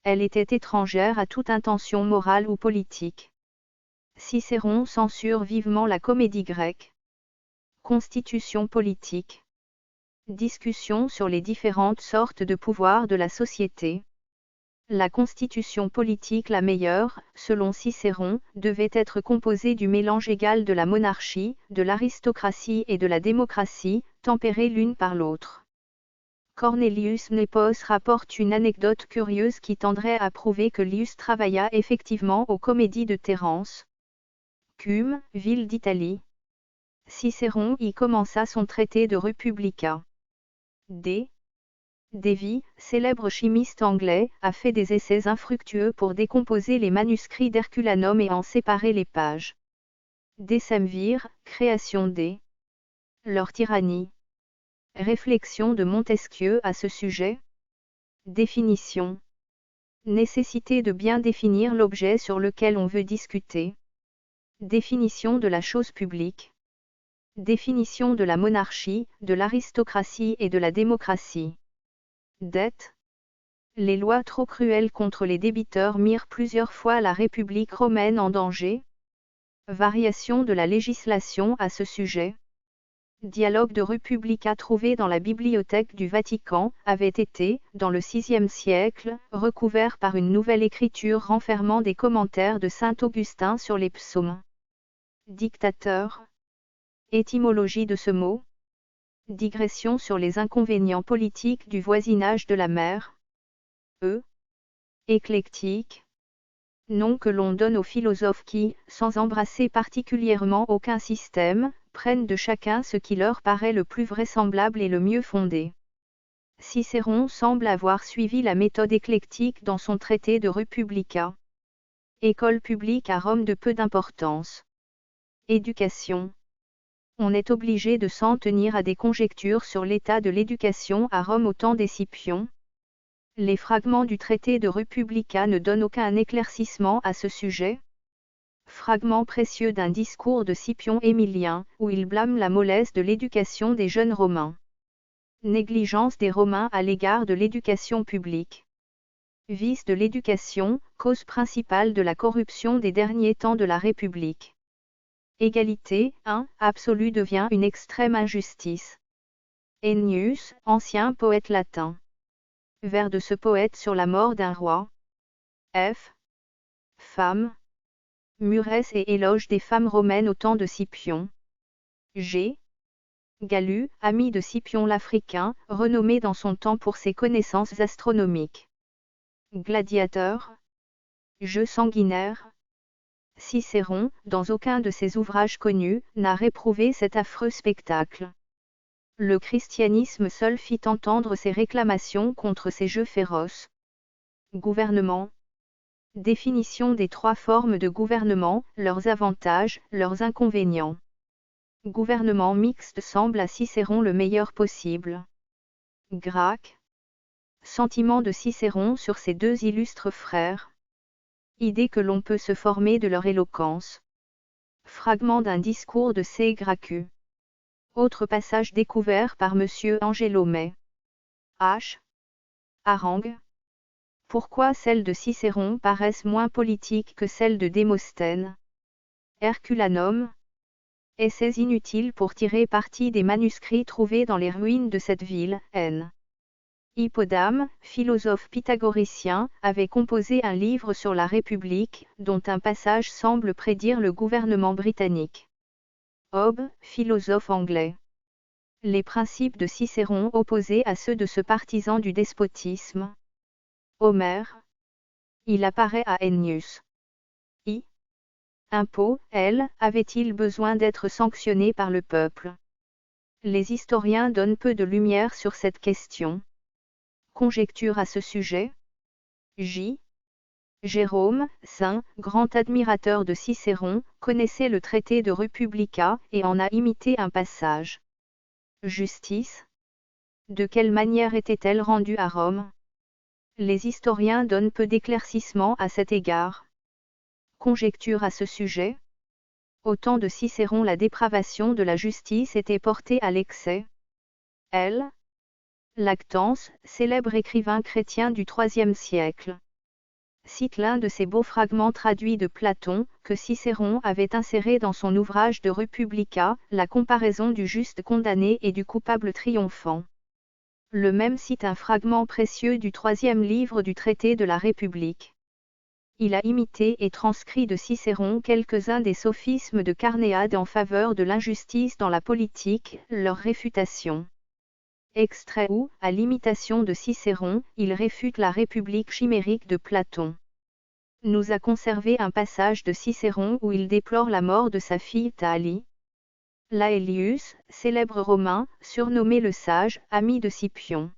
Elle était étrangère à toute intention morale ou politique. Cicéron censure vivement la comédie grecque. Constitution politique. Discussion sur les différentes sortes de pouvoirs de la société. La constitution politique la meilleure, selon Cicéron, devait être composée du mélange égal de la monarchie, de l'aristocratie et de la démocratie, tempérées l'une par l'autre. Cornelius Nepos rapporte une anecdote curieuse qui tendrait à prouver que Lius travailla effectivement aux comédies de Terence. Cumes, ville d'Italie. Cicéron y commença son traité de Republica. D. Davy, célèbre chimiste anglais, a fait des essais infructueux pour décomposer les manuscrits d'Herculanum et en séparer les pages. Décemvir, création des. Leur tyrannie. Réflexion de Montesquieu à ce sujet. Définition. Nécessité de bien définir l'objet sur lequel on veut discuter. Définition de la chose publique. Définition de la monarchie, de l'aristocratie et de la démocratie. Dette. Les lois trop cruelles contre les débiteurs mirent plusieurs fois la République romaine en danger. Variation de la législation à ce sujet. Dialogue de Republica trouvé dans la bibliothèque du Vatican, avait été, dans le VIe siècle, recouvert par une nouvelle écriture renfermant des commentaires de saint Augustin sur les psaumes. Dictateur. Étymologie de ce mot. Digression sur les inconvénients politiques du voisinage de la mer. Éclectique. Nom que l'on donne aux philosophes qui, sans embrasser particulièrement aucun système, prennent de chacun ce qui leur paraît le plus vraisemblable et le mieux fondé. Cicéron semble avoir suivi la méthode éclectique dans son traité de Republica. École publique à Rome de peu d'importance. Éducation. On est obligé de s'en tenir à des conjectures sur l'état de l'éducation à Rome au temps des Scipions. Les fragments du traité de Republica ne donnent aucun éclaircissement à ce sujet. Fragment précieux d'un discours de Scipion Émilien, où il blâme la mollesse de l'éducation des jeunes Romains. Négligence des Romains à l'égard de l'éducation publique. Vice de l'éducation, cause principale de la corruption des derniers temps de la République. Égalité, 1, absolue devient une extrême injustice. Ennius, ancien poète latin. Vers de ce poète sur la mort d'un roi. F. Femme. Murès et éloge des femmes romaines au temps de Scipion. G. Gallu, ami de Scipion l'Africain, renommé dans son temps pour ses connaissances astronomiques. Gladiateur. Jeu sanguinaire. Cicéron, dans aucun de ses ouvrages connus, n'a réprouvé cet affreux spectacle. Le christianisme seul fit entendre ses réclamations contre ces jeux féroces. Gouvernement. Définition des 3 formes de gouvernement, leurs avantages, leurs inconvénients. Gouvernement mixte semble à Cicéron le meilleur possible. Gracque. Sentiment de Cicéron sur ses 2 illustres frères. Idée que l'on peut se former de leur éloquence. Fragment d'un discours de C. Gracchus. Autre passage découvert par M. Angelo May. H. Harangue. Pourquoi celles de Cicéron paraissent moins politiques que celles de Démosthène? Herculanum. Essais inutiles pour tirer parti des manuscrits trouvés dans les ruines de cette ville, N. Hippodame, philosophe pythagoricien, avait composé un livre sur la République, dont un passage semble prédire le gouvernement britannique. Hobbes, philosophe anglais. Les principes de Cicéron opposés à ceux de ce partisan du despotisme. Homère. Il apparaît à Ennius. I. Impôt, L. Avait-il besoin d'être sanctionné par le peuple? Les historiens donnent peu de lumière sur cette question. Conjecture à ce sujet. J. Jérôme, saint, grand admirateur de Cicéron, connaissait le traité de Republica et en a imité un passage. Justice. De quelle manière était-elle rendue à Rome? Les historiens donnent peu d'éclaircissements à cet égard. Conjecture à ce sujet. Au temps de Cicéron, la dépravation de la justice était portée à l'excès. L. Lactance, célèbre écrivain chrétien du IIIe siècle, cite l'un de ces beaux fragments traduits de Platon, que Cicéron avait inséré dans son ouvrage de Republica, la comparaison du juste condamné et du coupable triomphant. Le même cite un fragment précieux du 3e livre du traité de la République. Il a imité et transcrit de Cicéron quelques-uns des sophismes de Carnéade en faveur de l'injustice dans la politique, leur réfutation. Extrait où, à l'imitation de Cicéron, il réfute la République chimérique de Platon. Nous a conservé un passage de Cicéron où il déplore la mort de sa fille Thalie. Laelius, célèbre romain, surnommé le Sage, ami de Scipion.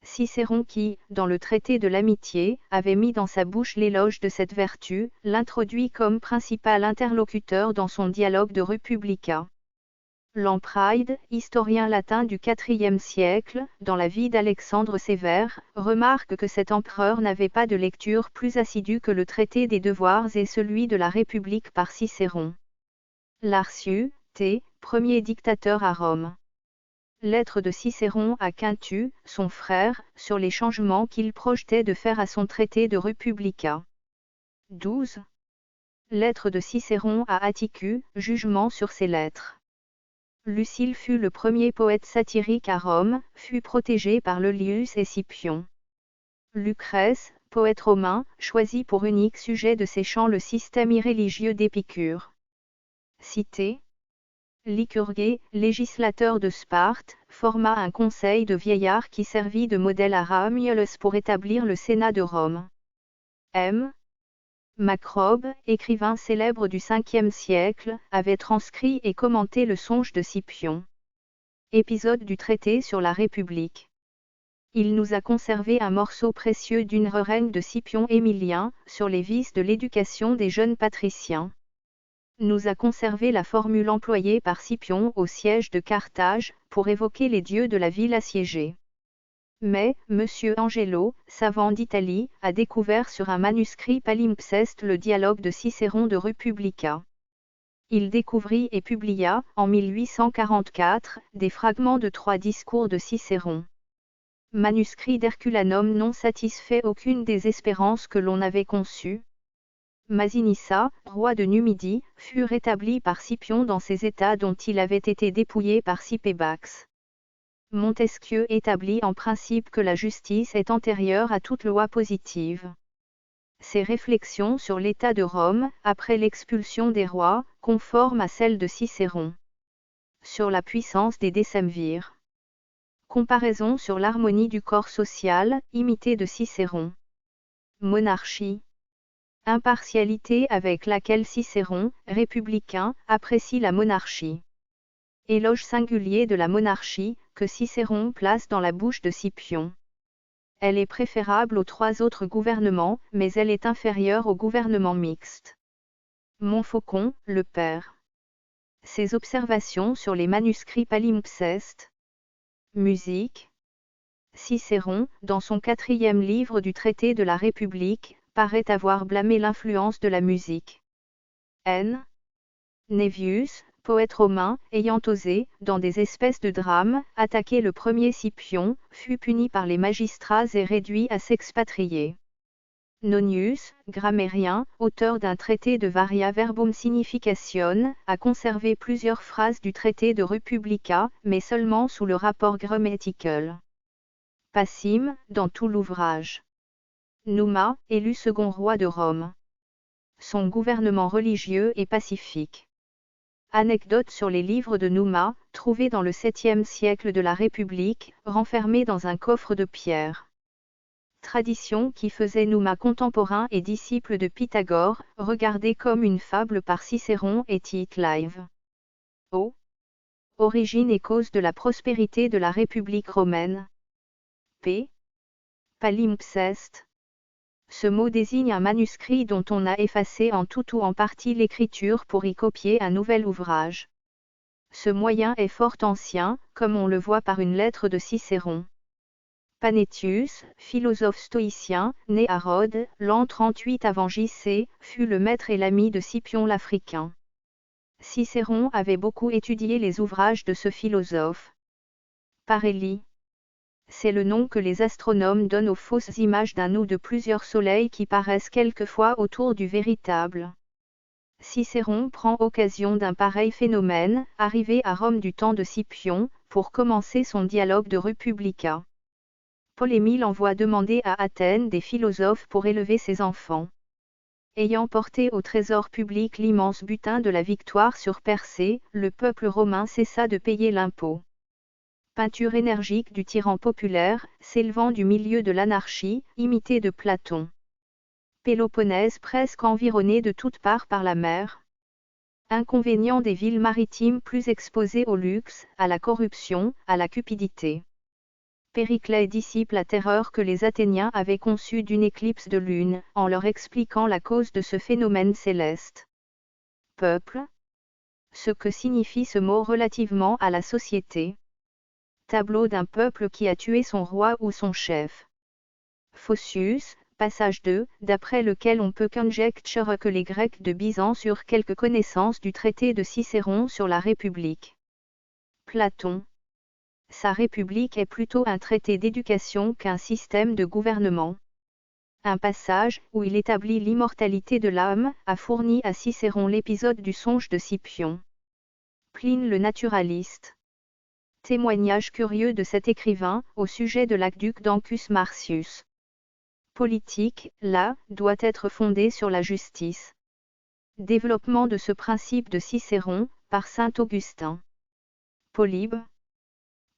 Cicéron qui, dans le traité de l'amitié, avait mis dans sa bouche l'éloge de cette vertu, l'introduit comme principal interlocuteur dans son dialogue de Republica. Lampride, historien latin du IVe siècle, dans la vie d'Alexandre Sévère, remarque que cet empereur n'avait pas de lecture plus assidue que le traité des devoirs et celui de la République par Cicéron. Larcius, T., premier dictateur à Rome. Lettre de Cicéron à Quintus, son frère, sur les changements qu'il projetait de faire à son traité de Republica. 12. Lettre de Cicéron à Atticus, jugement sur ses lettres. Lucile fut le premier poète satirique à Rome, fut protégé par Lollius et Scipion. Lucrèce, poète romain, choisit pour unique sujet de ses chants le système irréligieux d'Épicure. Cité. Lycurgue, législateur de Sparte, forma un conseil de vieillards qui servit de modèle à Romulus pour établir le Sénat de Rome. M. Macrobe, écrivain célèbre du 5e siècle, avait transcrit et commenté le songe de Scipion. Épisode du traité sur la République. Il nous a conservé un morceau précieux d'une reine de Scipion Émilien, sur les vices de l'éducation des jeunes patriciens. Nous a conservé la formule employée par Scipion au siège de Carthage, pour évoquer les dieux de la ville assiégée. Mais, M. Angelo, savant d'Italie, a découvert sur un manuscrit palimpseste le dialogue de Cicéron de Republica. Il découvrit et publia, en 1844, des fragments de 3 discours de Cicéron. Manuscrit d'Herculanum non satisfait aucune des espérances que l'on avait conçues. Masinissa, roi de Numidie, fut rétabli par Scipion dans ses États dont il avait été dépouillé par Sipébax. Montesquieu établit en principe que la justice est antérieure à toute loi positive. Ses réflexions sur l'état de Rome, après l'expulsion des rois, conformes à celles de Cicéron. Sur la puissance des décemvirs. Comparaison sur l'harmonie du corps social, imitée de Cicéron. Monarchie. Impartialité avec laquelle Cicéron, républicain, apprécie la monarchie. Éloge singulier de la monarchie, que Cicéron place dans la bouche de Scipion. Elle est préférable aux 3 autres gouvernements, mais elle est inférieure au gouvernement mixte. Montfaucon, le père. Ses observations sur les manuscrits palimpsestes. Musique. Cicéron, dans son 4e livre du traité de la République, paraît avoir blâmé l'influence de la musique. N. Naevius, poète romain, ayant osé, dans des espèces de drames, attaquer le premier Scipion, fut puni par les magistrats et réduit à s'expatrier. Nonius, grammairien, auteur d'un traité de Varia Verbum Signification, a conservé plusieurs phrases du traité de Republica, mais seulement sous le rapport grammatical. Passim, dans tout l'ouvrage. Numa, élu second roi de Rome. Son gouvernement religieux et pacifique. Anecdote sur les livres de Numa, trouvés dans le 7e siècle de la République, renfermés dans un coffre de pierre. Tradition qui faisait Numa contemporain et disciple de Pythagore, regardé comme une fable par Cicéron et Tite-Live. O. Origine et cause de la prospérité de la République romaine. P. Palimpseste. Ce mot désigne un manuscrit dont on a effacé en tout ou en partie l'écriture pour y copier un nouvel ouvrage. Ce moyen est fort ancien, comme on le voit par une lettre de Cicéron. Panétius, philosophe stoïcien, né à Rhodes, l'an 38 avant J.C., fut le maître et l'ami de Scipion l'Africain. Cicéron avait beaucoup étudié les ouvrages de ce philosophe. Parélie. C'est le nom que les astronomes donnent aux fausses images d'un ou de plusieurs soleils qui paraissent quelquefois autour du véritable. Cicéron prend occasion d'un pareil phénomène, arrivé à Rome du temps de Scipion, pour commencer son dialogue de Republica. Paul-Émile envoie demander à Athènes des philosophes pour élever ses enfants. Ayant porté au trésor public l'immense butin de la victoire sur Persée, le peuple romain cessa de payer l'impôt. Peinture énergique du tyran populaire, s'élevant du milieu de l'anarchie, imitée de Platon. Péloponnèse presque environnée de toutes parts par la mer. Inconvénient des villes maritimes plus exposées au luxe, à la corruption, à la cupidité. Périclès dissipe la terreur que les Athéniens avaient conçue d'une éclipse de lune, en leur expliquant la cause de ce phénomène céleste. Peuple. Ce que signifie ce mot relativement à la société. Tableau d'un peuple qui a tué son roi ou son chef. Photius, passage 2, d'après lequel on peut conjecturer que les Grecs de Byzance eurent quelques connaissances du traité de Cicéron sur la République. Platon. Sa République est plutôt un traité d'éducation qu'un système de gouvernement. Un passage, où il établit l'immortalité de l'âme, a fourni à Cicéron l'épisode du songe de Scipion. Pline le naturaliste. Témoignage curieux de cet écrivain, au sujet de l'aqueduc d'Ancus Marcius. Politique, là, doit être fondée sur la justice. Développement de ce principe de Cicéron, par saint Augustin. Polybe.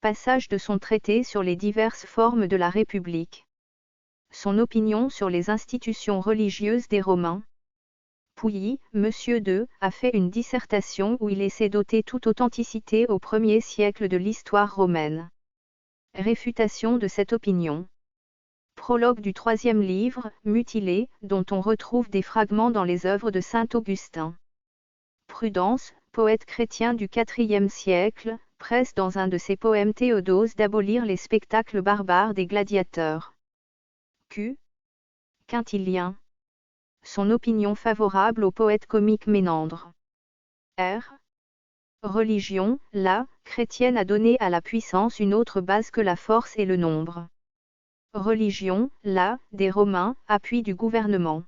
Passage de son traité sur les diverses formes de la République. Son opinion sur les institutions religieuses des Romains. Pouilly, Monsieur II, a fait une dissertation où il essaie d'ôter toute authenticité au 1er siècle de l'histoire romaine. Réfutation de cette opinion. Prologue du 3e livre, Mutilé, dont on retrouve des fragments dans les œuvres de saint Augustin. Prudence, poète chrétien du IVe siècle, presse dans un de ses poèmes Théodose d'abolir les spectacles barbares des gladiateurs. Q. Quintilien. Son opinion favorable au poète comique Ménandre. R. Religion, la chrétienne a donné à la puissance une autre base que la force et le nombre. Religion, la des Romains, appui du gouvernement.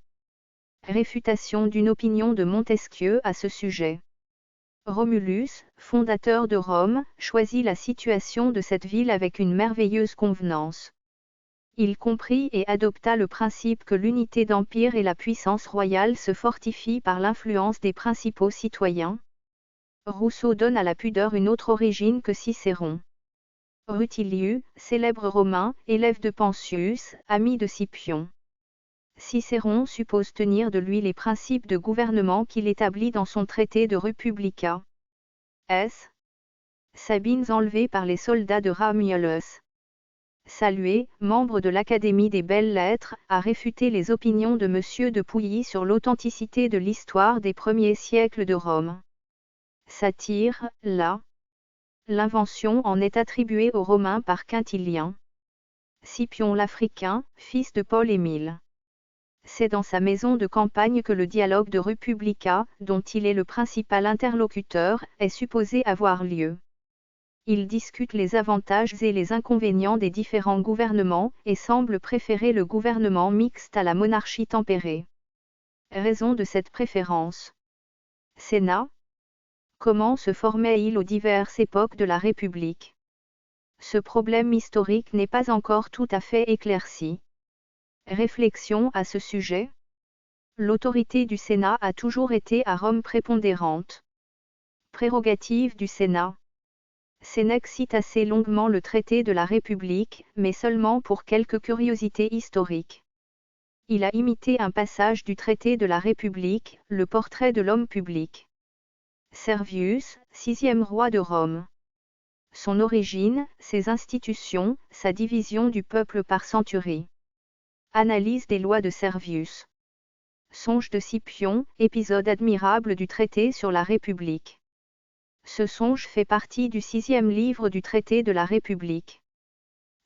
Réfutation d'une opinion de Montesquieu à ce sujet. Romulus, fondateur de Rome, choisit la situation de cette ville avec une merveilleuse convenance. Il comprit et adopta le principe que l'unité d'empire et la puissance royale se fortifient par l'influence des principaux citoyens. Rousseau donne à la pudeur une autre origine que Cicéron. Rutilius, célèbre romain, élève de Pensius, ami de Scipion. Cicéron suppose tenir de lui les principes de gouvernement qu'il établit dans son traité de Republica. S. Sabines enlevées par les soldats de Ramulus. Salué, membre de l'Académie des Belles-Lettres, a réfuté les opinions de M. de Pouilly sur l'authenticité de l'histoire des premiers siècles de Rome. Satire, là. L'invention en est attribuée aux Romains par Quintilien. Scipion l'Africain, fils de Paul-Émile. C'est dans sa maison de campagne que le dialogue de Republica, dont il est le principal interlocuteur, est supposé avoir lieu. Il discute les avantages et les inconvénients des différents gouvernements, et semble préférer le gouvernement mixte à la monarchie tempérée. Raison de cette préférence. Sénat. Comment se formait-il aux diverses époques de la République? Ce problème historique n'est pas encore tout à fait éclairci. Réflexion à ce sujet. L'autorité du Sénat a toujours été à Rome prépondérante. Prérogative du Sénat. Sénèque cite assez longuement le traité de la République, mais seulement pour quelques curiosités historiques. Il a imité un passage du traité de la République, le portrait de l'homme public. Servius, 6e roi de Rome. Son origine, ses institutions, sa division du peuple par centurie. Analyse des lois de Servius. Songe de Scipion, épisode admirable du traité sur la République. Ce songe fait partie du 6e livre du traité de la République.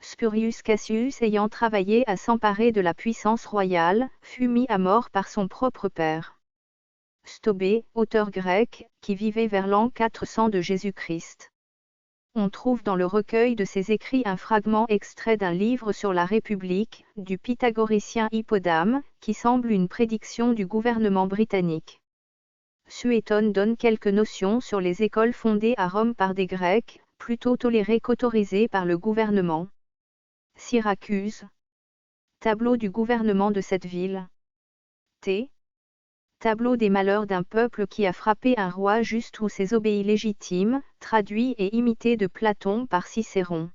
Spurius Cassius, ayant travaillé à s'emparer de la puissance royale, fut mis à mort par son propre père. Stobée, auteur grec, qui vivait vers l'an 400 de Jésus-Christ. On trouve dans le recueil de ses écrits un fragment extrait d'un livre sur la République, du pythagoricien Hippodame, qui semble une prédiction du gouvernement britannique. Suétone donne quelques notions sur les écoles fondées à Rome par des Grecs, plutôt tolérées qu'autorisées par le gouvernement. Syracuse. Tableau du gouvernement de cette ville. T. Tableau des malheurs d'un peuple qui a frappé un roi juste ou ses obéis légitimes, traduit et imité de Platon par Cicéron.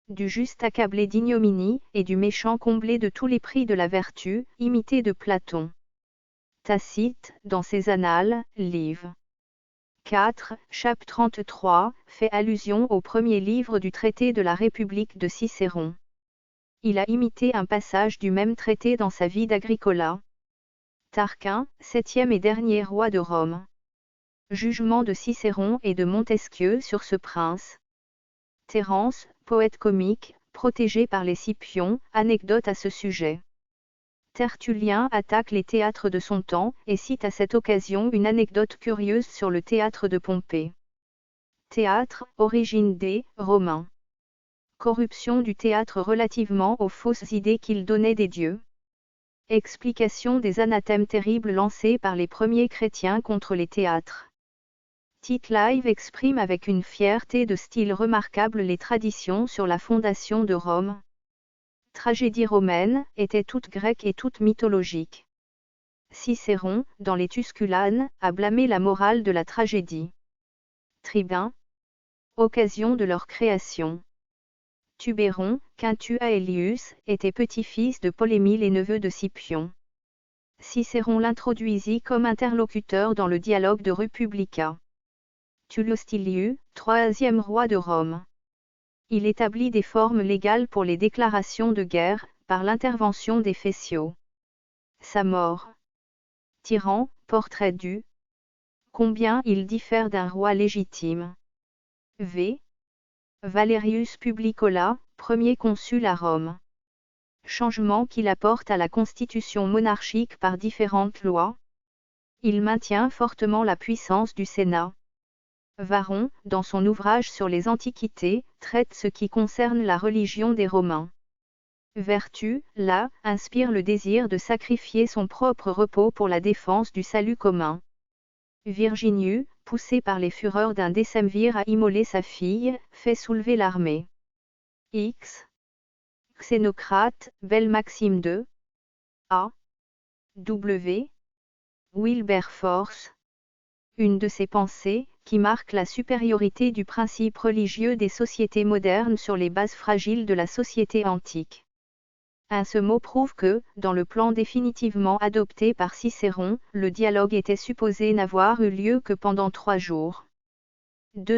Du juste accablé d'ignominie, et du méchant comblé de tous les prix de la vertu, imité de Platon. Tacite, dans ses Annales, Liv. 4, chapitre 33, fait allusion au premier livre du traité de la République de Cicéron. Il a imité un passage du même traité dans sa vie d'Agricola. Tarquin, 7e et dernier roi de Rome. Jugement de Cicéron et de Montesquieu sur ce prince. Terence, poète comique, protégé par les Scipions, anecdote à ce sujet. Tertullien attaque les théâtres de son temps, et cite à cette occasion une anecdote curieuse sur le théâtre de Pompée. Théâtre, origine des Romains. Corruption du théâtre relativement aux fausses idées qu'il donnait des dieux. Explication des anathèmes terribles lancés par les premiers chrétiens contre les théâtres. Tite Live exprime avec une fierté de style remarquable les traditions sur la fondation de Rome. Tragédie romaine, étaient toutes grecques et toutes mythologiques. Cicéron, dans les Tusculanes, a blâmé la morale de la tragédie. Tribun. Occasion de leur création. Tubéron, Quintus Aelius, était petit-fils de Paul-Émile et neveu de Scipion. Cicéron l'introduisit comme interlocuteur dans le dialogue de Republica. Tullio Stilius, 3e roi de Rome. Il établit des formes légales pour les déclarations de guerre, par l'intervention des Fétiaux. Sa mort. Tyran, portrait du. Combien il diffère d'un roi légitime. V. Valerius Publicola, premier consul à Rome. Changement qu'il apporte à la constitution monarchique par différentes lois. Il maintient fortement la puissance du Sénat. Varron, dans son ouvrage sur les Antiquités, traite ce qui concerne la religion des Romains. Vertu, là, inspire le désir de sacrifier son propre repos pour la défense du salut commun. Virginius, poussé par les fureurs d'un décemvir à immoler sa fille, fait soulever l'armée. X. Xénocrate, belle Maxime II. A. W. Wilberforce. Une de ces pensées, qui marque la supériorité du principe religieux des sociétés modernes sur les bases fragiles de la société antique. Ce mot prouve que, dans le plan définitivement adopté par Cicéron, le dialogue était supposé n'avoir eu lieu que pendant 3 jours.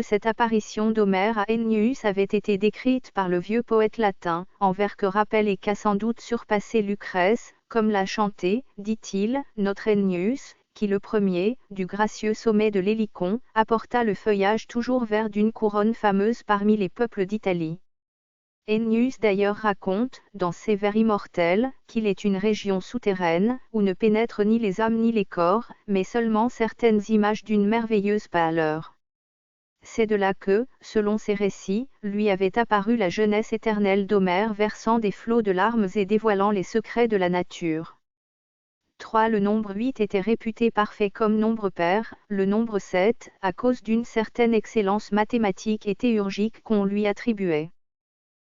Cette apparition d'Homère à Ennius avait été décrite par le vieux poète latin, en vers que rappelle et qu'a sans doute surpassé Lucrèce, comme l'a chanté, dit-il, notre Ennius, qui le premier, du gracieux sommet de l'Hélicon, apporta le feuillage toujours vert d'une couronne fameuse parmi les peuples d'Italie. Ennius d'ailleurs raconte, dans ses vers immortels, qu'il est une région souterraine, où ne pénètrent ni les âmes ni les corps, mais seulement certaines images d'une merveilleuse pâleur. C'est de là que, selon ses récits, lui avait apparu la jeunesse éternelle d'Homère versant des flots de larmes et dévoilant les secrets de la nature. 3. Le nombre 8 était réputé parfait comme nombre pair, le nombre 7, à cause d'une certaine excellence mathématique et théurgique qu'on lui attribuait.